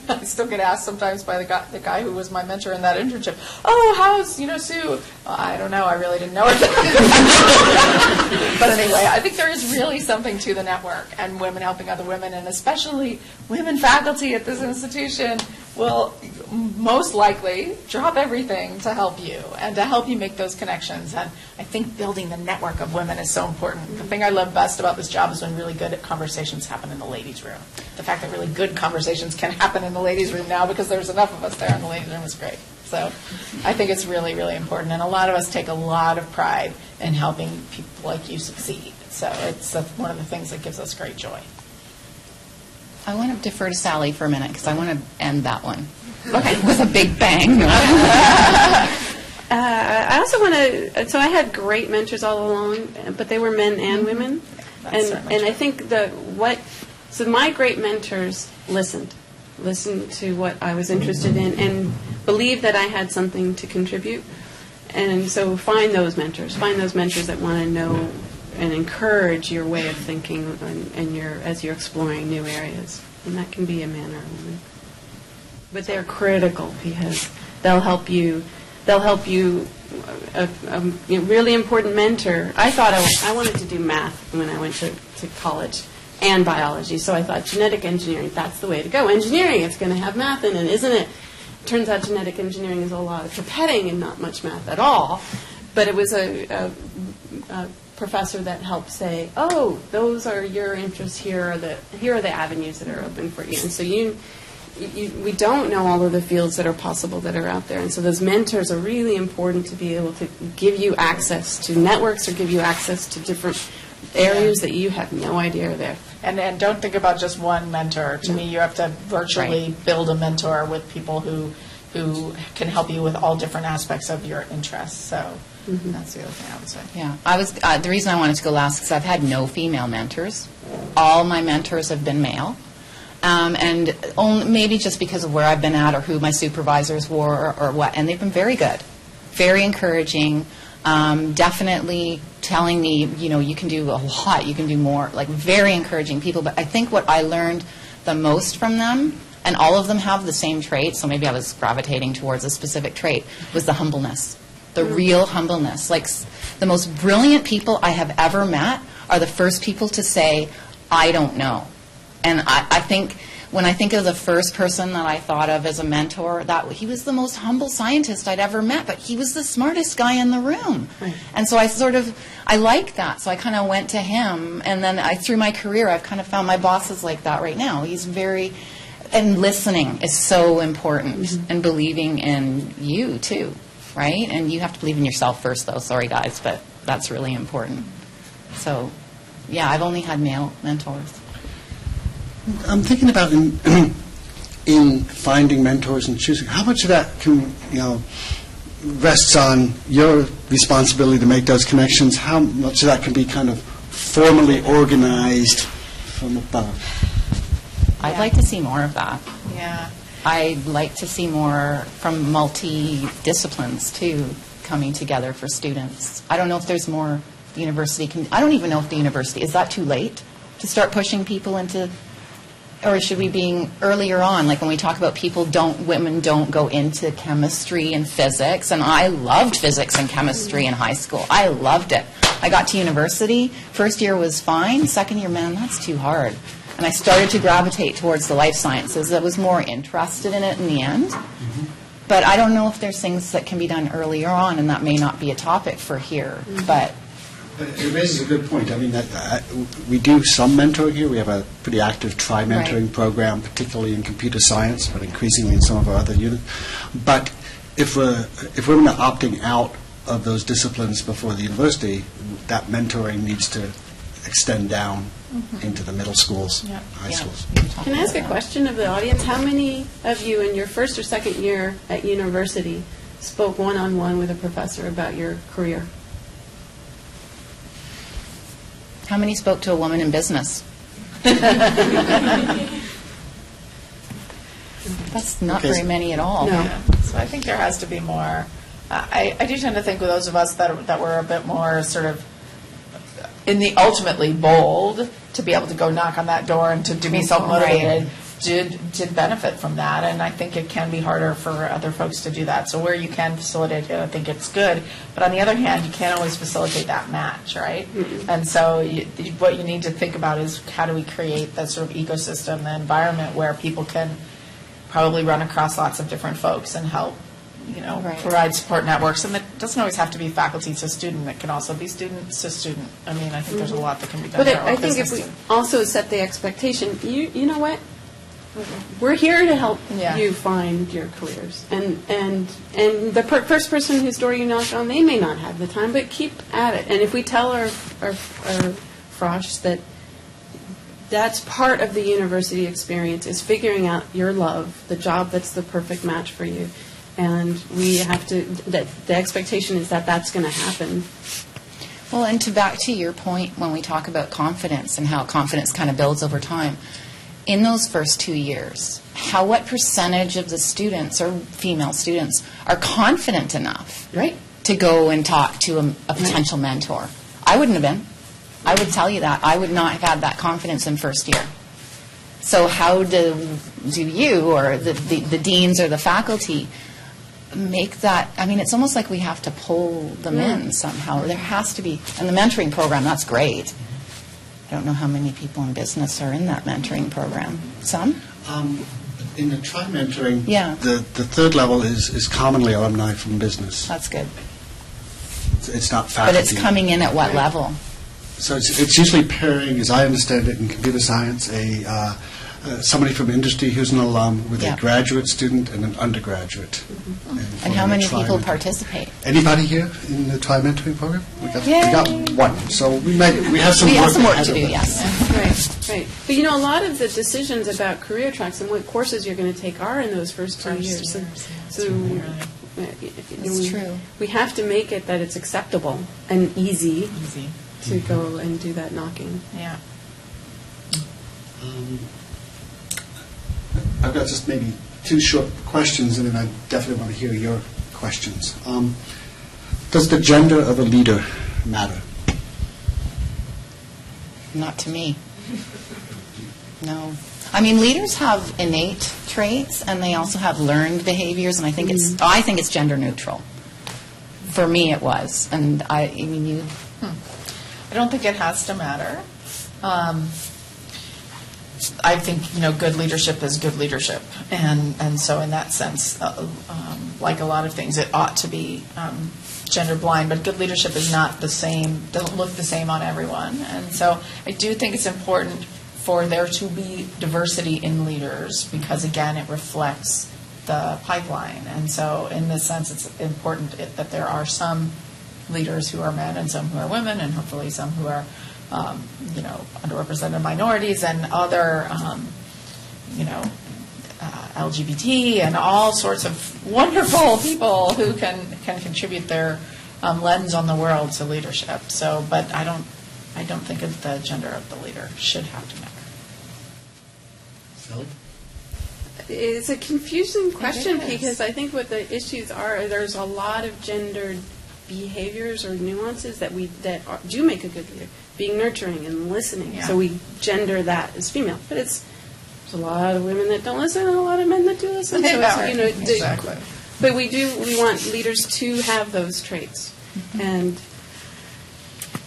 I still get asked sometimes by the guy who was my mentor in that internship, oh, how's, Sue? Well, I don't know. I really didn't know her. But anyway, I think there is really something to the network and women helping other women, and especially women faculty at this institution will most likely drop everything to help you and to help you make those connections. And I think building the network of women is so important. The thing I love best about this job is when really good conversations happen in the ladies' room. The fact that really good conversations can happen in the ladies' room now because there's enough of us there in the ladies' room is great. So I think it's really, really important. And a lot of us take a lot of pride in helping people like you succeed. So it's one of the things that gives us great joy. I want to defer to Sally for a minute because I want to end that one. Okay, with a big bang. I also want to. So I had great mentors all along, but they were men and women, and I think So my great mentors listened to what I was interested in, and believed that I had something to contribute. And so find those mentors that want to know and encourage your way of thinking and as you're exploring new areas. And that can be a man or a woman. But they're critical because they'll help you. A really important mentor. I thought I wanted to do math when I went to college and biology. So I thought genetic engineering, that's the way to go. Engineering, it's going to have math in it, isn't it? Turns out genetic engineering is a lot of pipetting and not much math at all. But it was a professor that helped say, oh, those are your interests, here are the avenues that are open for you. And so we don't know all of the fields that are possible that are out there. And so those mentors are really important to be able to give you access to networks or give you access to different areas that you have no idea are there. And don't think about just one mentor. To me, you have to virtually build a mentor with people who can help you with all different aspects of your interests. So that's the other thing I would say. Yeah, I was. The reason I wanted to go last is I've had no female mentors. All my mentors have been male, and maybe just because of where I've been at or who my supervisors were or what, and they've been very good, very encouraging. Definitely telling me, you can do a lot, you can do more, like very encouraging people. But I think what I learned the most from them, and all of them have the same trait, so maybe I was gravitating towards a specific trait, was the humbleness, the real humbleness. Like the most brilliant people I have ever met are the first people to say, I don't know. And I think when I think of the first person that I thought of as a mentor, that he was the most humble scientist I'd ever met, but he was the smartest guy in the room. Right. And so I like that. So I kind of went to him, and then through my career, I've kind of found my bosses like that right now. He's and listening is so important, and believing in you too, right? And you have to believe in yourself first, though. Sorry, guys, but that's really important. So, yeah, I've only had male mentors. I'm thinking about in finding mentors and choosing, how much of that can, rests on your responsibility to make those connections? How much of that can be kind of formally organized from above? I'd like to see more of that. Yeah. I'd like to see more from multi-disciplines, too, coming together for students. I don't know if there's more the university can... I don't even know if the university... Is that too late to start pushing people into... Or should we be earlier on, like when we talk about women don't go into chemistry and physics, and I loved physics and chemistry in high school. I loved it. I got to university, first year was fine, second year, man, that's too hard. And I started to gravitate towards the life sciences. I was more interested in it in the end. But I don't know if there's things that can be done earlier on, and that may not be a topic for here, but... It raises a good point. I mean, we do some mentoring here. We have a pretty active tri-mentoring program, particularly in computer science, but increasingly in some of our other units. But if women are opting out of those disciplines before the university, that mentoring needs to extend down into the middle schools, high schools. Can I ask a question of the audience? How many of you in your first or second year at university spoke one-on-one with a professor about your career? How many spoke to a woman in business? That's not very many at all. No. Yeah. So I think there has to be more. I do tend to think with those of us that were a bit more sort of in the ultimately bold to be able to go knock on that door and to be self-motivated did benefit from that. And I think it can be harder for other folks to do that. So where you can facilitate it, I think it's good. But on the other hand, you can't always facilitate that match, right? And so what you need to think about is how do we create that sort of ecosystem, the environment where people can probably run across lots of different folks and help, provide support networks. And it doesn't always have to be faculty to student. It can also be student to student. I mean, I think there's a lot that can be done. But I think if we also set the expectation, you know what? We're here to help you find your careers, and the first person whose door you knock on, they may not have the time, but keep at it. And if we tell our frosh that that's part of the university experience, is figuring out your love, the job that's the perfect match for you, and we have to. That the expectation is that that's going to happen. Well, and back to your point when we talk about confidence and how confidence kind of builds over time. In those first 2 years, what percentage of the students or female students are confident enough to go and talk to a potential mentor? I wouldn't have been. I would tell you that. I would not have had that confidence in first year. So how do you or the deans or the faculty make that? I mean, it's almost like we have to pull them in somehow. There has to be. And the mentoring program, that's great. I don't know how many people in business are in that mentoring program. Some? In the tri-mentoring, Yeah. the third level is commonly alumni from business. That's good. It's not faculty. But it's coming in at what level? So it's usually pairing, as I understand it, in computer science, a somebody from industry who's an alum with Yeah. a graduate student and an undergraduate. And how many people tri-mentoring. participate? Anybody here in the tri-mentoring program? We Yay. got one. So we have some We work have some work ahead to of do, us. yes. Right. But a lot of the decisions about career tracks and what courses you're going to take are in those first 2 years. That's true. We have to make it that it's acceptable and easy to go and do that knocking. Yeah. I've got just maybe 2 short questions, and then I definitely want to hear your questions. Does the gender of a leader matter? Not to me. No. I mean, leaders have innate traits, and they also have learned behaviors, and I think it's gender neutral. For me, it was, and I mean, you. I don't think it has to matter. I think, good leadership is good leadership. And so in that sense, like a lot of things, it ought to be gender blind, but good leadership is not the same, doesn't look the same on everyone. And so I do think it's important for there to be diversity in leaders because, again, it reflects the pipeline. And so in this sense, it's important that there are some leaders who are men and some who are women, and hopefully some who are underrepresented minorities and other, LGBT and all sorts of wonderful people who can contribute their lens on the world to leadership. So, but I don't think the gender of the leader should have to matter. Sally? It's a confusing question is. because I think what the issues are, there's a lot of gendered behaviors or nuances that do make a good leader. Being nurturing and listening. Yeah. So we gender that as female. But there's a lot of women that don't listen and a lot of men that do listen. So it's, Exactly. But we want leaders to have those traits. And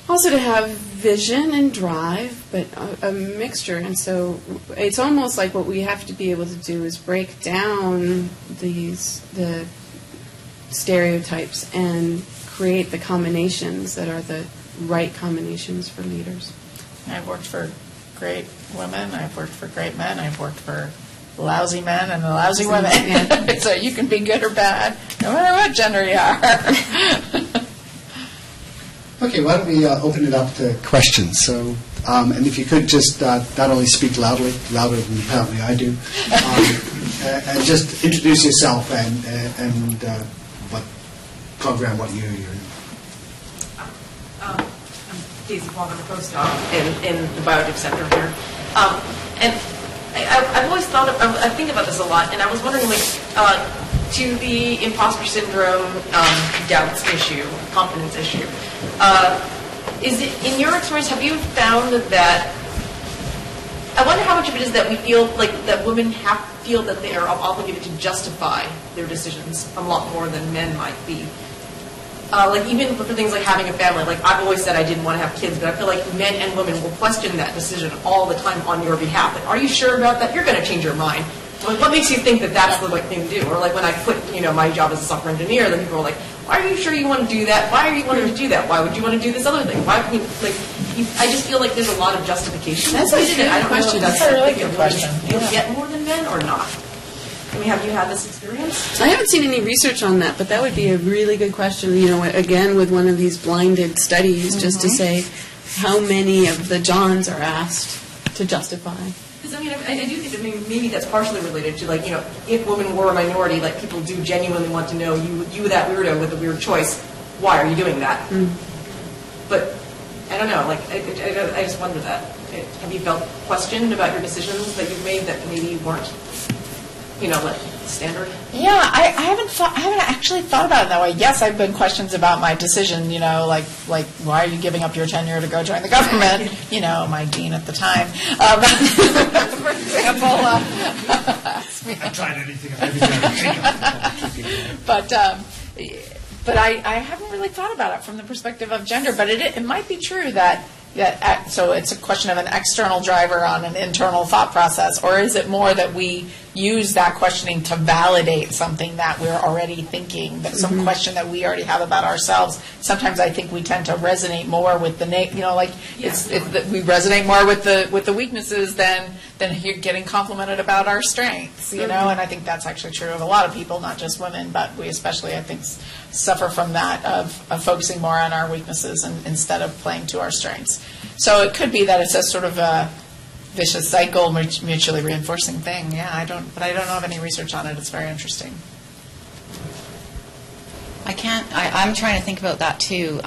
also to have vision and drive, but a mixture. And so it's almost like what we have to be able to do is break down the stereotypes and create the combinations that are the right combinations for leaders. I've worked for great women, I've worked for great men, I've worked for lousy men and lousy women. So you can be good or bad, no matter what gender you are. Okay, why don't we open it up to questions? So, and if you could just not only speak louder than apparently I do, and just introduce yourself and what program, what year you're in. I'm Daisy Paul, I'm a postdoc in the Biodiversity Center here. And I've always thought I think about this a lot, and I was wondering, to the imposter syndrome doubts issue, confidence issue, is it, in your experience, have you found that, I wonder how much of it is that we feel like that women feel that they are obligated to justify their decisions a lot more than men might be. Even for things like having a family, I've always said I didn't want to have kids, but I feel like men and women will question that decision all the time on your behalf. Are you sure about that? You're going to change your mind. What makes you think that that's the right thing to do? Or when I quit, my job as a software engineer, then people are like, why are you sure you want to do that? Why are you wanting to do that? Why would you want to do this other thing? I just feel like there's a lot of justification. That's a good question. That's a really good question. Do you get more than men or not? I mean, have you had this experience? I haven't seen any research on that, but that would be a really good question, again, with one of these blinded studies, just to say how many of the Johns are asked to justify. Because, I do think that maybe that's partially related to, if women were a minority, people do genuinely want to know, you that weirdo with a weird choice, why are you doing that? But, I don't know, I just wonder that. Have you felt questioned about your decisions that you've made that maybe weren't, standard? Yeah, I haven't actually thought about it that way. Yes, I've been questions about my decision, like why are you giving up your tenure to go join the government? My dean at the time, for example. I've tried anything and everything. But I haven't really thought about it from the perspective of gender. But it might be true that so it's a question of an external driver on an internal thought process, or is it more that we use that questioning to validate something that we're already thinking, that some question that we already have about ourselves. Sometimes I think we tend to resonate more with the we resonate more with the weaknesses than you're getting complimented about our strengths, and I think that's actually true of a lot of people, not just women, but we especially, I think, suffer from that of focusing more on our weaknesses instead of playing to our strengths. So it could be that it's a sort of a vicious cycle, mutually reinforcing thing. Yeah, I don't know of any research on it. It's very interesting. I'm trying to think about that too.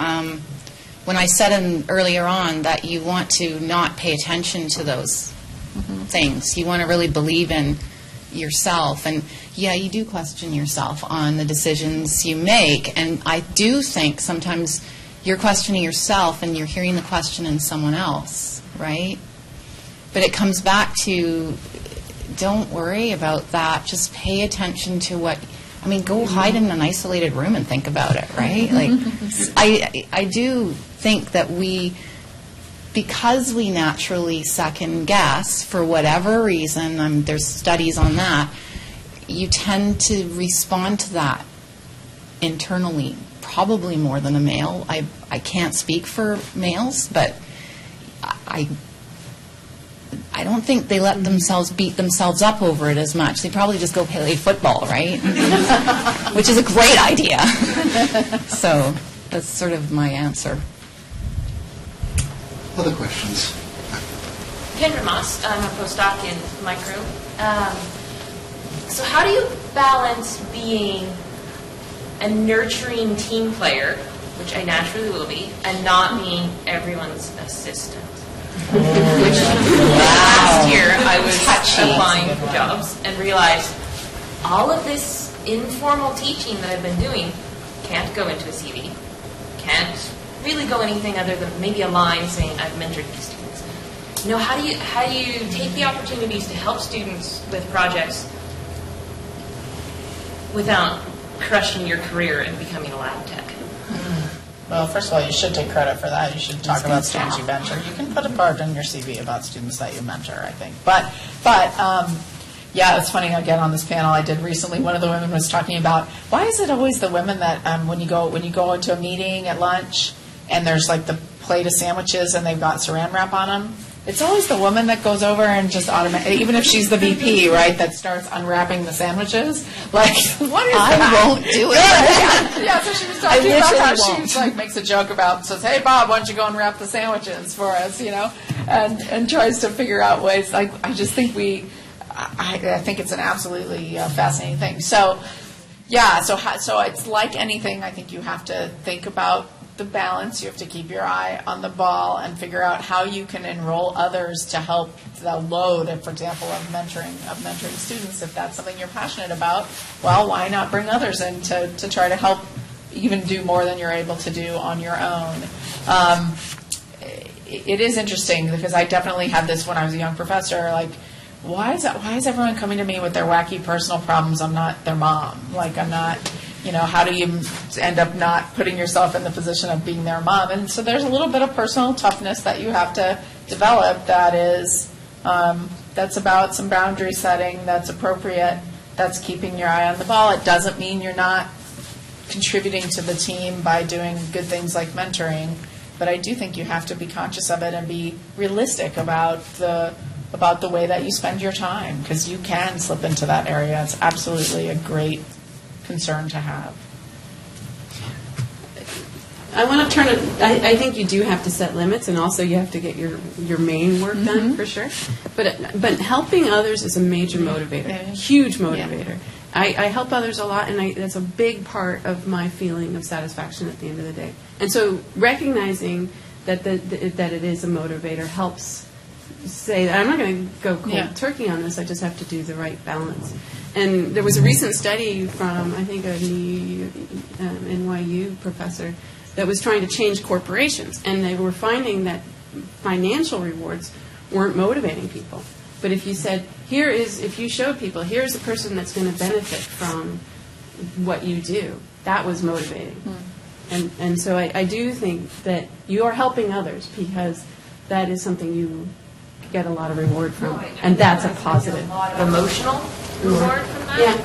When I said earlier on that you want to not pay attention to those things, you want to really believe in yourself, and you do question yourself on the decisions you make, and I do think sometimes you're questioning yourself and you're hearing the question in someone else, right? But it comes back to, don't worry about that. Just pay attention to go hide in an isolated room and think about it, right? I do think that because we naturally second guess for whatever reason, there's studies on that, you tend to respond to that internally, probably more than a male. I can't speak for males, but I don't think they let themselves beat themselves up over it as much. They probably just go play football, right? Which is a great idea. So that's sort of my answer. Other questions? Kendra Moss, I'm a postdoc in micro. So how do you balance being a nurturing team player, which I naturally will be, and not being everyone's assistant? Which last year I was applying for jobs and realized all of this informal teaching that I've been doing can't go into a CV, can't really go anything other than maybe a line saying I've mentored these students. How do you take the opportunities to help students with projects without crushing your career and becoming a lab tech? Well, first of all, you should take credit for that. You should talk about students you mentor. You can put a part in your CV about students that you mentor, I think. But it's funny, again, on this panel I did recently, one of the women was talking about, why is it always the women that when you go into a meeting at lunch and there's like the plate of sandwiches and they've got saran wrap on them, it's always the woman that goes over and just automatically, even if she's the VP, right, that starts unwrapping the sandwiches. Like, what is that? I won't do it. Yeah, so she was talking about how she makes a joke about, says, hey, Bob, why don't you go and wrap the sandwiches for us, and tries to figure out ways. I just think I think it's an absolutely fascinating thing. So, so it's like anything. I think you have to think about the balance. You have to keep your eye on the ball and figure out how you can enroll others to help the load, for example, of mentoring students. If that's something you're passionate about, well, why not bring others in to try to help even do more than you're able to do on your own? It is interesting because I definitely had this when I was a young professor, like, why is everyone coming to me with their wacky personal problems? I'm not their mom. Like, I'm not, how do you end up not putting yourself in the position of being their mom? And so there's a little bit of personal toughness that you have to develop that is, that's about some boundary setting that's appropriate, that's keeping your eye on the ball. It doesn't mean you're not contributing to the team by doing good things like mentoring, but I do think you have to be conscious of it and be realistic about the way that you spend your time, because you can slip into that area. It's absolutely a great concern to have. I want to turn it. I think you do have to set limits, and also you have to get your main work done for sure. But helping others is a major motivator, huge motivator. Yeah. I help others a lot, and that's a big part of my feeling of satisfaction at the end of the day. And so recognizing that it is a motivator helps say that I'm not going to go cold turkey on this. I just have to do the right balance. And there was a recent study from, I think, a NYU professor that was trying to change corporations, and they were finding that financial rewards weren't motivating people. But if you said, if you showed people, here's a person that's going to benefit from what you do, that was motivating. And so I do think that you are helping others because that is something you get a lot of reward from, and that's a positive. A lot of emotional reward from that. Yeah.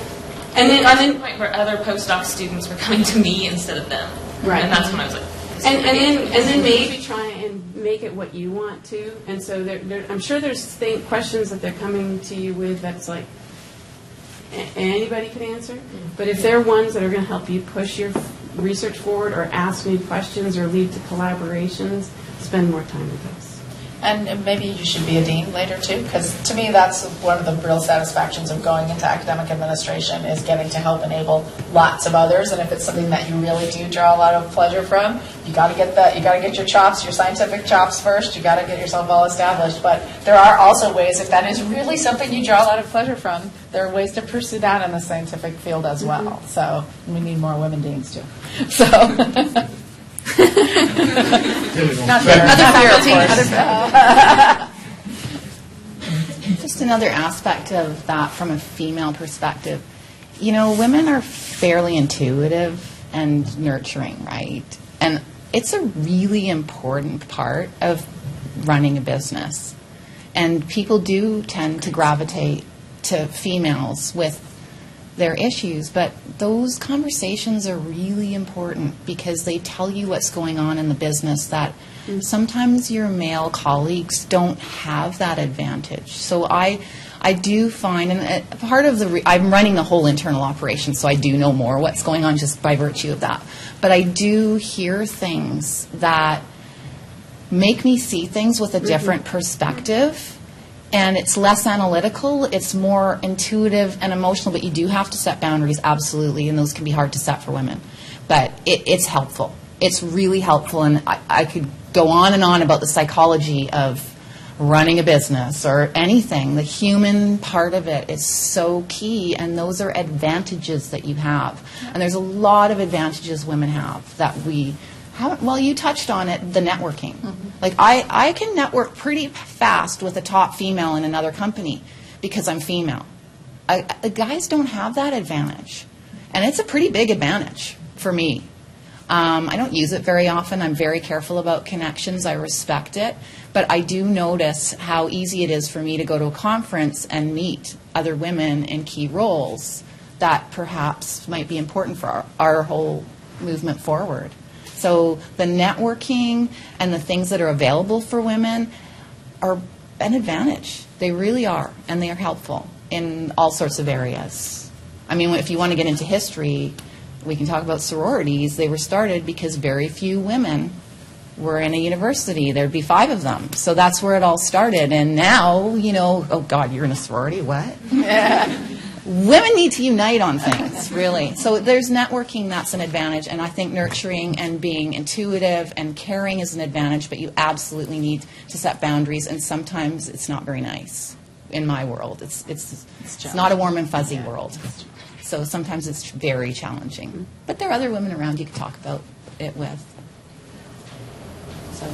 And It then, got to the point where other postdoc students were coming to me instead of them. Right. And that's when I was like, and then maybe try and make it what you want to. And so I'm sure there's questions that they're coming to you with that's like anybody could answer. But if they're ones that are going to help you push your research forward or ask new questions or lead to collaborations, spend more time with those. And maybe you should be a dean later too, because to me that's one of the real satisfactions of going into academic administration is getting to help enable lots of others. And if it's something that you really do draw a lot of pleasure from, you got to get that. You got to get your chops, your scientific chops first. You got to get yourself well established. But there are also ways, if that is really something you draw a lot of pleasure from, there are ways to pursue that in the scientific field as well. So we need more women deans too. So. Not there. Just another aspect of that from a female perspective. You know, women are fairly intuitive and nurturing, right? And it's a really important part of running a business. And people do tend to gravitate to females with their issues, but those conversations are really important because they tell you what's going on in the business that sometimes your male colleagues don't have that advantage. So I do find, and part of I'm running the whole internal operation, so I do know more what's going on just by virtue of that. But I do hear things that make me see things with a different perspective. And it's less analytical, it's more intuitive and emotional, but you do have to set boundaries, absolutely, and those can be hard to set for women. But it's helpful. It's really helpful, and I could go on and on about the psychology of running a business or anything. The human part of it is so key, and those are advantages that you have. And there's a lot of advantages women have that we haven't. Well, you touched on it, the networking. Like, I can network pretty fast with a top female in another company because I'm female. Guys don't have that advantage. And it's a pretty big advantage for me. I don't use it very often. I'm very careful about connections. I respect it. But I do notice how easy it is for me to go to a conference and meet other women in key roles that perhaps might be important for our whole movement forward. So the networking and the things that are available for women are an advantage. They really are, and they are helpful in all sorts of areas. I mean, if you want to get into history, we can talk about sororities. They were started because very few women were in a university. There'd be 5 of them. So that's where it all started. And now, you know, oh, God, you're in a sorority? What? Women need to unite on things, really. So there's networking, that's an advantage, and I think nurturing and being intuitive and caring is an advantage, but you absolutely need to set boundaries, and sometimes it's not very nice in my world. It's not a warm and fuzzy world. So sometimes it's very challenging. But there are other women around you can talk about it with. So.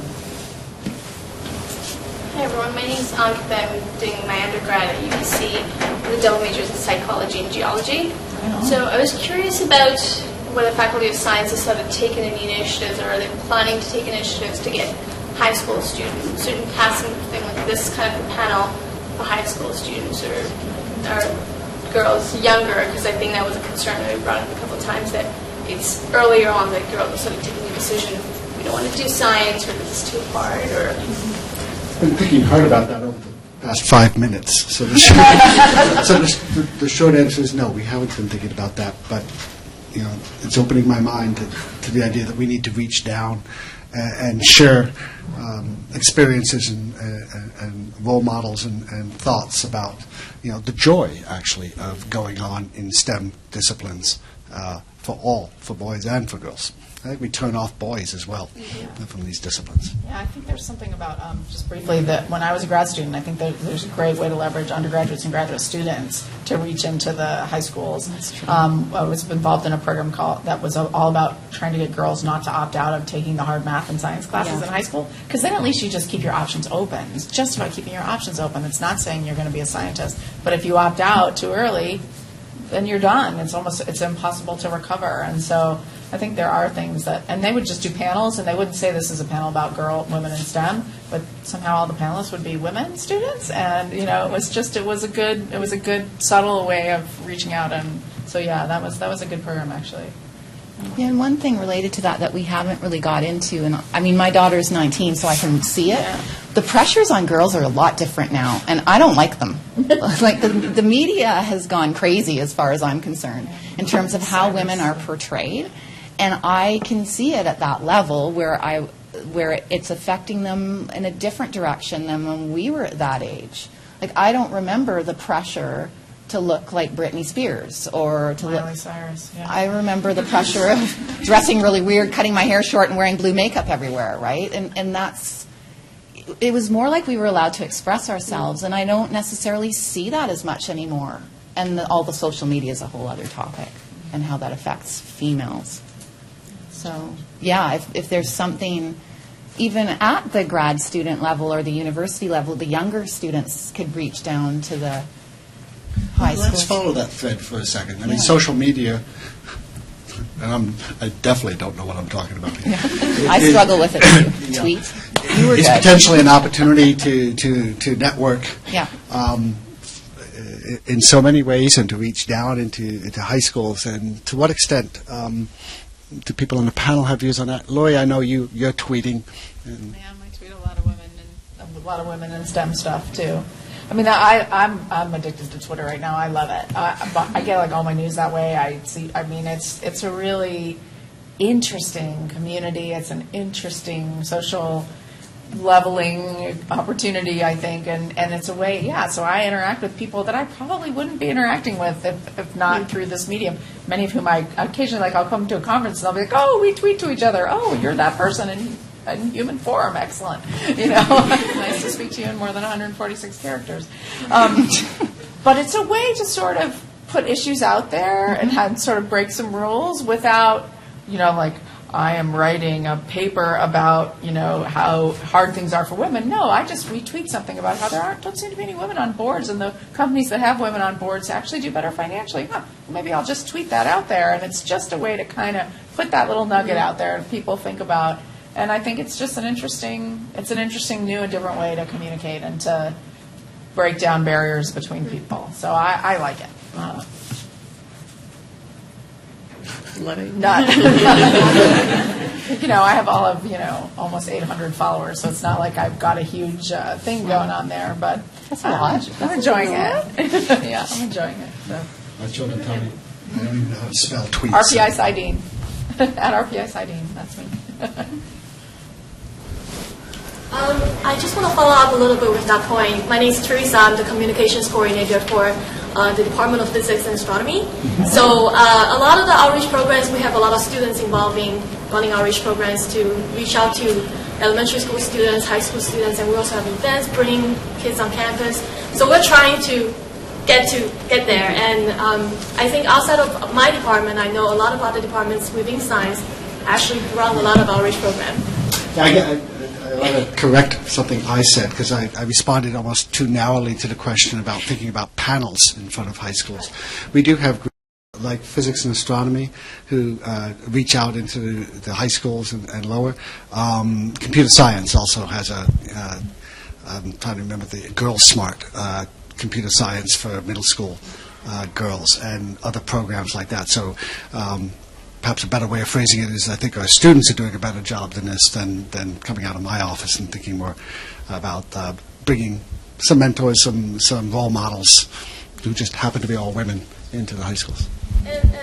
Hi everyone, my name is Ankita. I'm doing my undergrad at UBC with a double majors in psychology and geology. So I was curious about whether the Faculty of Sciences have taken any initiatives, or are they planning to take initiatives to get high school students, student casting thing like this kind of a panel for high school students or girls younger, because I think that was a concern that we brought up a couple of times, that it's earlier on that girls are sort of taking the decision, we don't want to do science, or this is too hard, or... I've been thinking hard about that over the past 5 minutes. So the short answer is no, we haven't been thinking about that. But you know, it's opening my mind to the idea that we need to reach down and share experiences and role models and thoughts about, you know, the joy actually of going on in STEM disciplines for boys and for girls. I think we turn off boys as well from these disciplines. Yeah, I think there's something about, just briefly, that when I was a grad student, I think that there's a great way to leverage undergraduates and graduate students to reach into the high schools. That's true. I was involved in a program that was all about trying to get girls not to opt out of taking the hard math and science classes in high school, because then at least you just keep your options open. It's just about keeping your options open. It's not saying you're going to be a scientist, but if you opt out too early, then you're done. It's impossible to recover. And so I think there are things that, and they would just do panels, and they wouldn't say this is a panel about women in STEM, but somehow all the panelists would be women students, and it was a good subtle way of reaching out. And so that was a good program, actually. Yeah, and one thing related to that we haven't really got into, and I mean, my daughter's 19, so I can see it. Yeah. The pressures on girls are a lot different now, and I don't like them. Like the media has gone crazy as far as I'm concerned in terms of how women are portrayed, and I can see it at that level where it's affecting them in a different direction than when we were at that age. Like, I don't remember the pressure to look like Britney Spears or to Miley Cyrus. Yeah. I remember the pressure of dressing really weird, cutting my hair short, and wearing blue makeup everywhere, right? And it was more like we were allowed to express ourselves, and I don't necessarily see that as much anymore. And all the social media is a whole other topic, and how that affects females. So, yeah, if there's something, even at the grad student level or the university level, the younger students could reach down to the high school. Let's follow that thread for a second. I mean, social media, and I definitely don't know what I'm talking about here. Yeah. I struggle with it too. Tweet. It's potentially an opportunity to network. Yeah. In so many ways, and to reach down into high schools. And to what extent do people on the panel have views on that? Laurie, I know you're tweeting. I tweet a lot of women in STEM stuff too. I mean, I'm addicted to Twitter right now. I love it. I get like all my news that way. It's a really interesting community. It's an interesting social leveling opportunity, I think, and it's a way. Yeah, so I interact with people that I probably wouldn't be interacting with if not through this medium. Many of whom I occasionally, I'll come to a conference and I'll be like, oh, we tweet to each other. Oh, you're that person in human form. Excellent. Nice to speak to you in more than 146 characters. But it's a way to sort of put issues out there and sort of break some rules without, like, I am writing a paper about, how hard things are for women. No, I just retweet something about how don't seem to be any women on boards, and the companies that have women on boards actually do better financially. Maybe I'll just tweet that out there, and it's just a way to kind of put that little nugget out there and people think about. And I think it's just an interesting new and different way to communicate and to break down barriers between people. So I like it. I have all of, almost 800 followers, so it's not like I've got a huge thing going on there, but that's a lot. I'm enjoying it. Yeah, I'm enjoying it. So. My children tell me I don't even know how to spell tweets. RPI Sidene. At RPI Sidene, that's me. I just want to follow up a little bit with that point. My name is Teresa. I'm the communications coordinator for the Department of Physics and Astronomy. So a lot of the outreach programs, we have a lot of students involved in running outreach programs to reach out to elementary school students, high school students, and we also have events, bringing kids on campus. So we're trying to get there. And I think outside of my department, I know a lot of other departments within science actually run a lot of outreach programs. I want to correct something I said, because I responded almost too narrowly to the question about thinking about panels in front of high schools. We do have groups like physics and astronomy who reach out into the high schools and lower. Computer science also has I'm trying to remember the Girls Smart computer science for middle school girls, and other programs like that. So perhaps a better way of phrasing it is I think our students are doing a better job than this than coming out of my office and thinking more about bringing some mentors, some role models who just happen to be all women into the high schools. And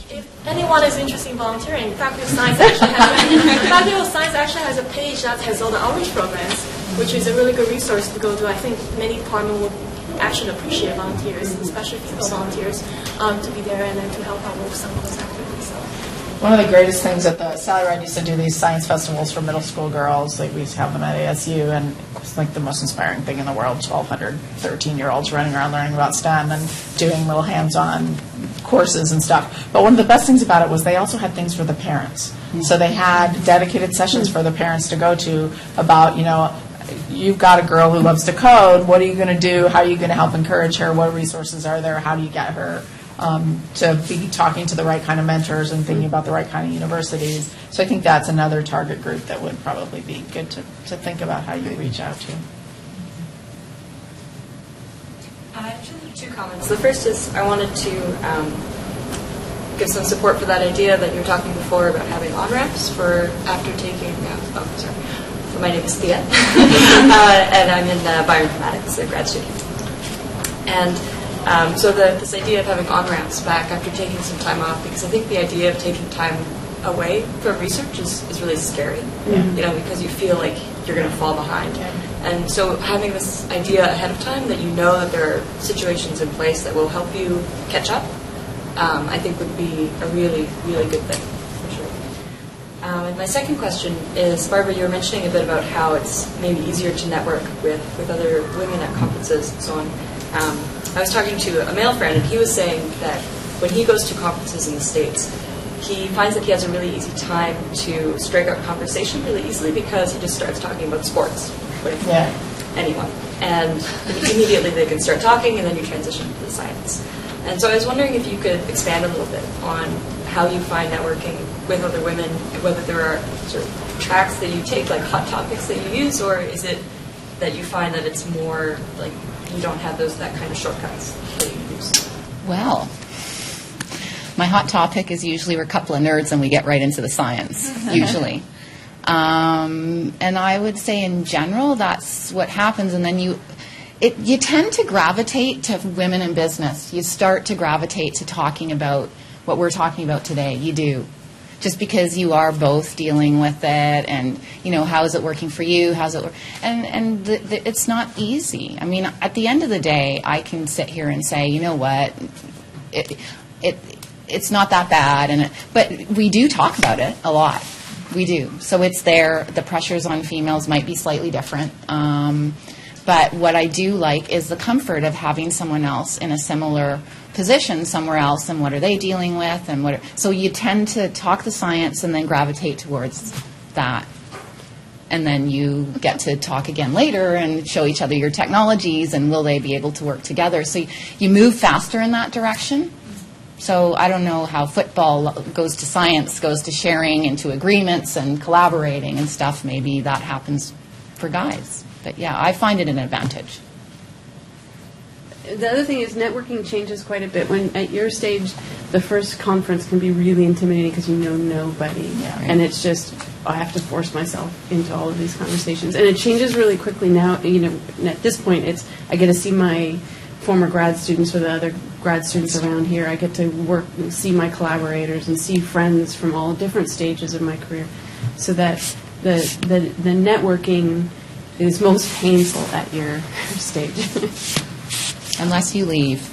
if anyone is interested in volunteering, Faculty of Science actually has a page that has all the outreach programs, which is a really good resource to go to. I think many departments would actually appreciate volunteers, especially female volunteers, to be there and then to help out with some of those activities. So. One of the greatest things at the Sally Ride used to do these science festivals for middle school girls. Like we used to have them at ASU, and it's like the most inspiring thing in the world. 1,200 13-year-olds running around learning about STEM and doing little hands-on courses and stuff. But one of the best things about it was they also had things for the parents. So they had dedicated sessions for the parents to go to about, you've got a girl who loves to code. What are you going to do? How are you going to help encourage her? What resources are there? How do you get her to be talking to the right kind of mentors and thinking about the right kind of universities. So I think that's another target group that would probably be good to think about how you reach out to. I actually have 2 comments. The first is I wanted to give some support for that idea that you were talking before about having on-ramps for after taking, my name is Thea, and I'm in bioinformatics, a grad student. And so this idea of having on-ramps back after taking some time off, because I think the idea of taking time away from research is really scary, because you feel like you're going to fall behind. And so having this idea ahead of time that you know that there are situations in place that will help you catch up, I think would be a really, really good thing, for sure. And my second question is, Barbara, you were mentioning a bit about how it's maybe easier to network with other women at conferences and so on. I was talking to a male friend, and he was saying that when he goes to conferences in the States, he finds that he has a really easy time to strike up conversation really easily because he just starts talking about sports with anyone. And immediately they can start talking, and then you transition to the science. And so I was wondering if you could expand a little bit on how you find networking with other women, whether there are sort of tracks that you take, like hot topics that you use, or is it that you find that it's more like you don't have that kind of shortcuts that you use? Well, my hot topic is usually we're a couple of nerds and we get right into the science, usually. And I would say in general that's what happens, and then you tend to gravitate to women in business. You start to gravitate to talking about what we're talking about today. You do. Just because you are both dealing with it, and, how is it working for you? How's it work? And it's not easy. I mean, at the end of the day, I can sit here and say, you know what, it's not that bad, but we do talk about it a lot. We do. So it's there. The pressures on females might be slightly different. But what I do like is the comfort of having someone else in a similar position somewhere else, and what are they dealing with, and so you tend to talk the science and then gravitate towards that. And then you get to talk again later and show each other your technologies, and will they be able to work together. So you move faster in that direction. So I don't know how football goes to science, goes to sharing and to agreements and collaborating and stuff. Maybe that happens for guys. But yeah, I find it an advantage. The other thing is networking changes quite a bit. When at your stage, the first conference can be really intimidating because you know nobody. Yeah, right. And it's just, I have to force myself into all of these conversations. And it changes really quickly now. At this point, I get to see my former grad students or the other grad students around here. I get to work and see my collaborators and see friends from all different stages of my career. So that the networking is most painful at your stage. Unless you leave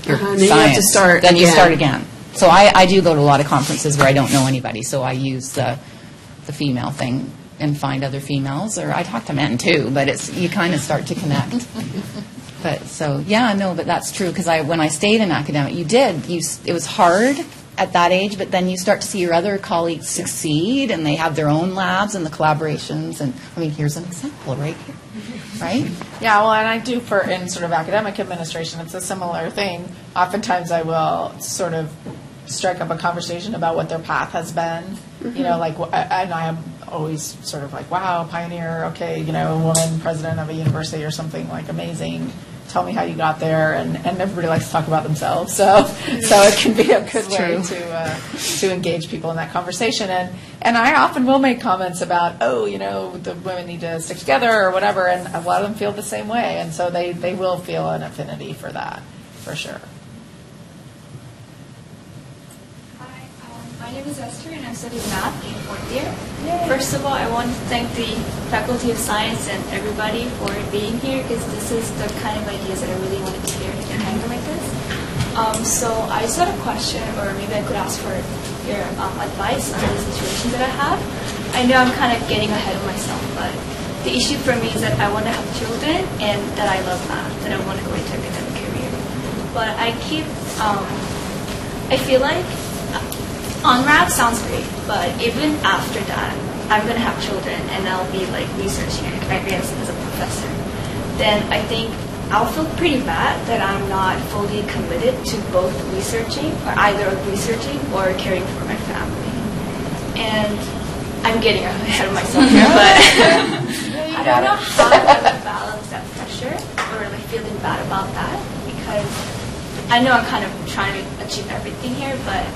your Then science, you have to start then you again. start again. So I do go to a lot of conferences where I don't know anybody, so I use the female thing and find other females, or I talk to men too, but you kind of start to connect. But but that's true, because when I stayed in academic, it was hard at that age, but then you start to see your other colleagues succeed, and they have their own labs and the collaborations, and here's an example right here, right? Yeah, well, and I do in sort of academic administration, it's a similar thing. Oftentimes I will sort of strike up a conversation about what their path has been, and I am always sort of like, wow, pioneer, okay, a woman president of a university or something, like, amazing. Tell me how you got there, and everybody likes to talk about themselves, so it can be a good way to engage people in that conversation. And I often will make comments about, the women need to stick together or whatever, and a lot of them feel the same way, and so they will feel an affinity for that, for sure. Hi, my name is Esther, and I'm studying math in 4th year. First of all, I want to thank the Faculty of Science and everybody for being here, because this is the kind of ideas that I really wanted to hear to get handled like this. So I just had a question, or maybe I could ask for your advice on the situation that I have. I know I'm kind of getting ahead of myself, but the issue for me is that I want to have children and that I love math, that I want to go into academic career. But I feel like on-ramp sounds great, but even after that, I'm going to have children and I'll be like researching, I guess, as a professor. Then I think I'll feel pretty bad that I'm not fully committed to both researching, or either researching or caring for my family. And I'm getting ahead of myself here, but I don't know how I'm going to balance that pressure or like feeling bad about that, because I know I'm kind of trying to achieve everything here, but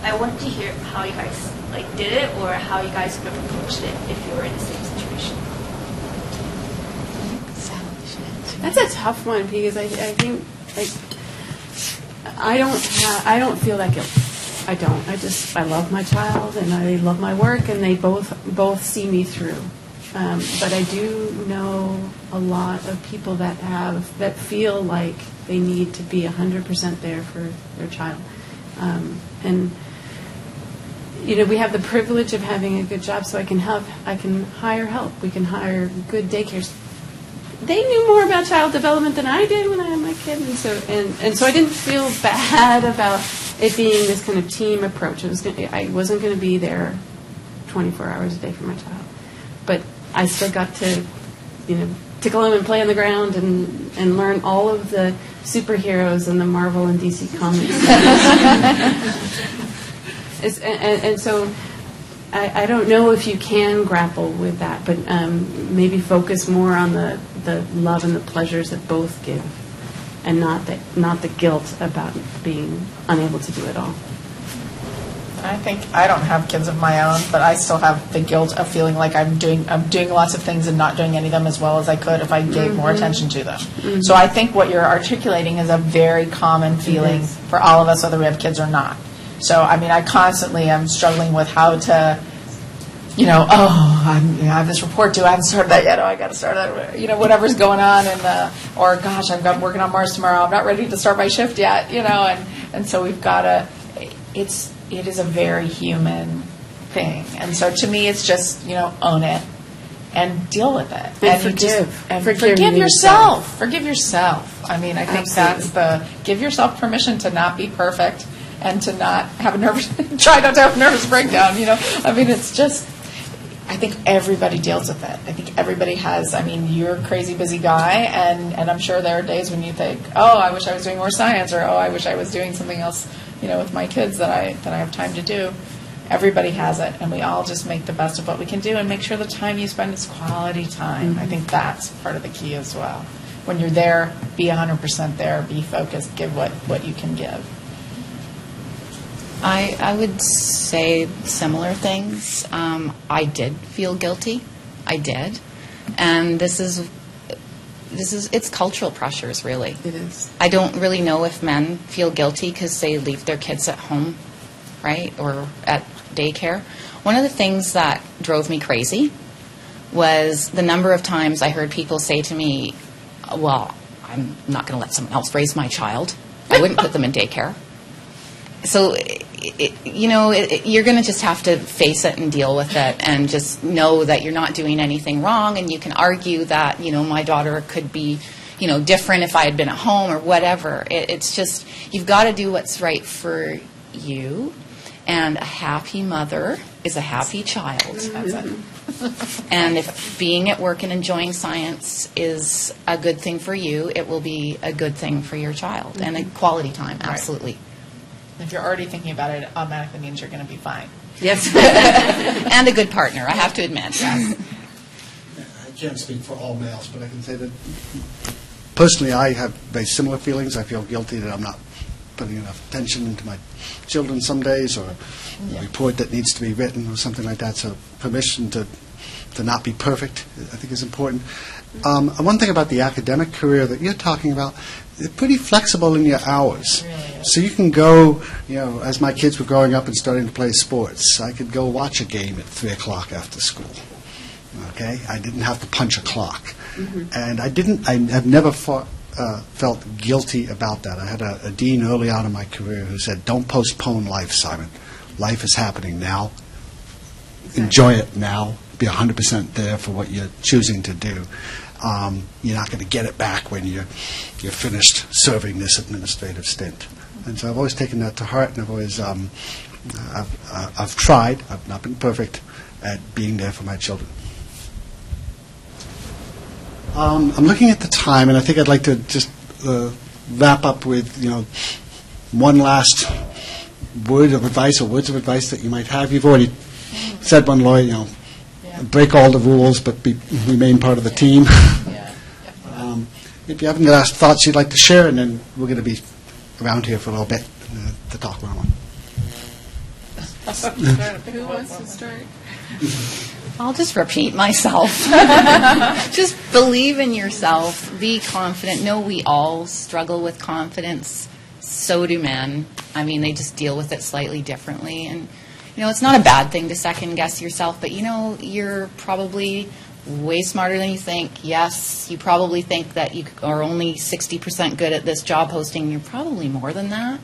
I want to hear how you guys like did it, or how you guys would have approached it if you were in the same situation. That's a tough one, because I think like I don't feel that guilt. I don't. I love my child and I love my work, and they both see me through. But I do know a lot of people that feel like they need to be 100% there for their child. And we have the privilege of having a good job, so I can hire help. We can hire good daycares. They knew more about child development than I did when I had my kid, and so I didn't feel bad about it being this kind of team approach. I wasn't going to be there 24 hours a day for my child, but I still got to, tickle him and play on the ground and learn all of the superheroes and the Marvel and DC comics. And so I don't know if you can grapple with that, but maybe focus more on the love and the pleasures that both give, and not the guilt about being unable to do it all. I think I don't have kids of my own, but I still have the guilt of feeling like I'm doing lots of things and not doing any of them as well as I could if I gave more attention to them. Mm-hmm. So I think what you're articulating is a very common feeling for all of us, whether we have kids or not. So I mean, I constantly am struggling with how to, I have this report due. I haven't started that yet. Oh, I got to start that. Whatever's going on, or gosh, I'm working on Mars tomorrow. I'm not ready to start my shift yet. And so we've got to. It is a very human thing, and so to me, it's just own it and deal with it and forgive. Forgive yourself. Forgive yourself. I mean, I think that's give yourself permission to not be perfect and to not have try not to have a nervous breakdown. I mean, it's just. I think everybody deals with it. I think everybody has. I mean, you're a crazy busy guy, and I'm sure there are days when you think, oh, I wish I was doing more science, or oh, I wish I was doing something else, with my kids that I have time to do. Everybody has it, and we all just make the best of what we can do, and make sure the time you spend is quality time. Mm-hmm. I think that's part of the key as well. When you're there, be 100% there, be focused, give what you can give. I would say similar things. I did feel guilty. I did. And it's cultural pressures, really. It is. I don't really know if men feel guilty because they leave their kids at home, right, or at daycare. One of the things that drove me crazy was the number of times I heard people say to me, well, I'm not going to let someone else raise my child. I wouldn't put them in daycare. So, you're going to just have to face it and deal with it, and just know that you're not doing anything wrong. And you can argue that, my daughter could be, different if I had been at home or whatever. It's just, you've got to do what's right for you. And a happy mother is a happy child. That's it. And if being at work and enjoying science is a good thing for you, it will be a good thing for your child. Mm-hmm. And a quality time, absolutely. Right. If you're already thinking about it, it automatically means you're going to be fine. Yes. And a good partner, I have to admit. Yes. I can't speak for all males, but I can say that personally I have very similar feelings. I feel guilty that I'm not putting enough attention into my children some days, or a report that needs to be written or something like that. So permission to not be perfect, I think, is important. One thing about the academic career that you're talking about, they're pretty flexible in your hours. Really is. So you can go, as my kids were growing up and starting to play sports, I could go watch a game at 3 o'clock after school. Okay? I didn't have to punch a clock. Mm-hmm. And I've never felt guilty about that. I had a dean early on in my career who said, don't postpone life, Simon. Life is happening now. Exactly. Enjoy it now. Be 100% there for what you're choosing to do. You're not going to get it back when you're finished serving this administrative stint. And so I've always taken that to heart, and I've always I've tried. I've not been perfect at being there for my children. I'm looking at the time, and I think I'd like to just wrap up with, one last word of advice or words of advice that you might have. You've already said one, Laurie, break all the rules, but remain part of the team. If you have any last thoughts you'd like to share, and then we're going to be around here for a little bit to talk one-on-one. Who wants to start? I'll just repeat myself. Just believe in yourself. Be confident. No, we all struggle with confidence. So do men. I mean, they just deal with it slightly differently. And, it's not a bad thing to second-guess yourself, but, you're probably way smarter than you think. Yes, you probably think that you are only 60% good at this job posting. You're probably more than that.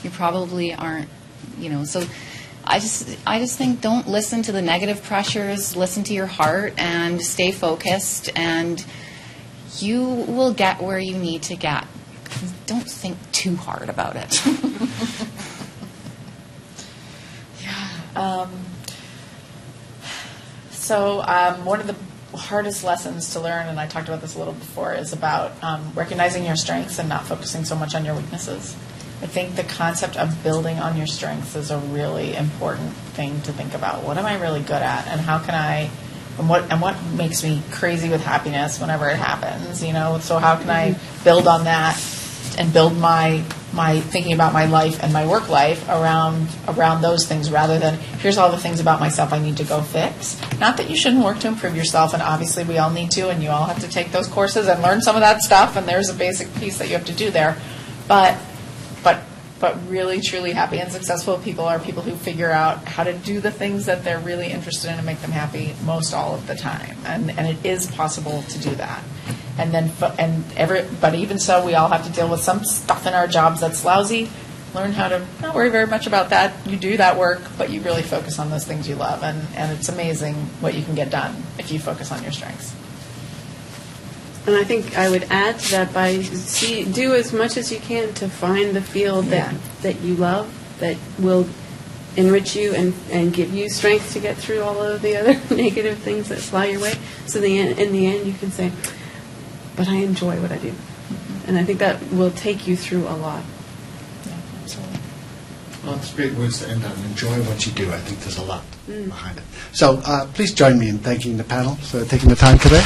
You probably aren't, so I just think don't listen to the negative pressures, listen to your heart and stay focused, and you will get where you need to get. Don't think too hard about it. So one of the hardest lessons to learn, and I talked about this a little before, is about recognizing your strengths and not focusing so much on your weaknesses. I think the concept of building on your strengths is a really important thing to think about. What am I really good at, and how can I, and what makes me crazy with happiness whenever it happens, So how can I build on that and build my thinking about my life and my work life around those things, rather than here's all the things about myself I need to go fix. Not that you shouldn't work to improve yourself, and obviously we all need to, and you all have to take those courses and learn some of that stuff, and there's a basic piece that you have to do there. But really, truly happy and successful people are people who figure out how to do the things that they're really interested in and make them happy most all of the time. And it is possible to do that. But even so, we all have to deal with some stuff in our jobs that's lousy. Learn how to not worry very much about that. You do that work, but you really focus on those things you love. And it's amazing what you can get done if you focus on your strengths. And I think I would add to that by do as much as you can to find the field that you love, that will enrich you and give you strength to get through all of the other negative things that fly your way. So in the end, you can say, but I enjoy what I do. Mm-hmm. And I think that will take you through a lot. Yeah, absolutely. Well, it's great words to end on. Enjoy what you do. I think there's a lot behind it. So please join me in thanking the panel for taking the time today.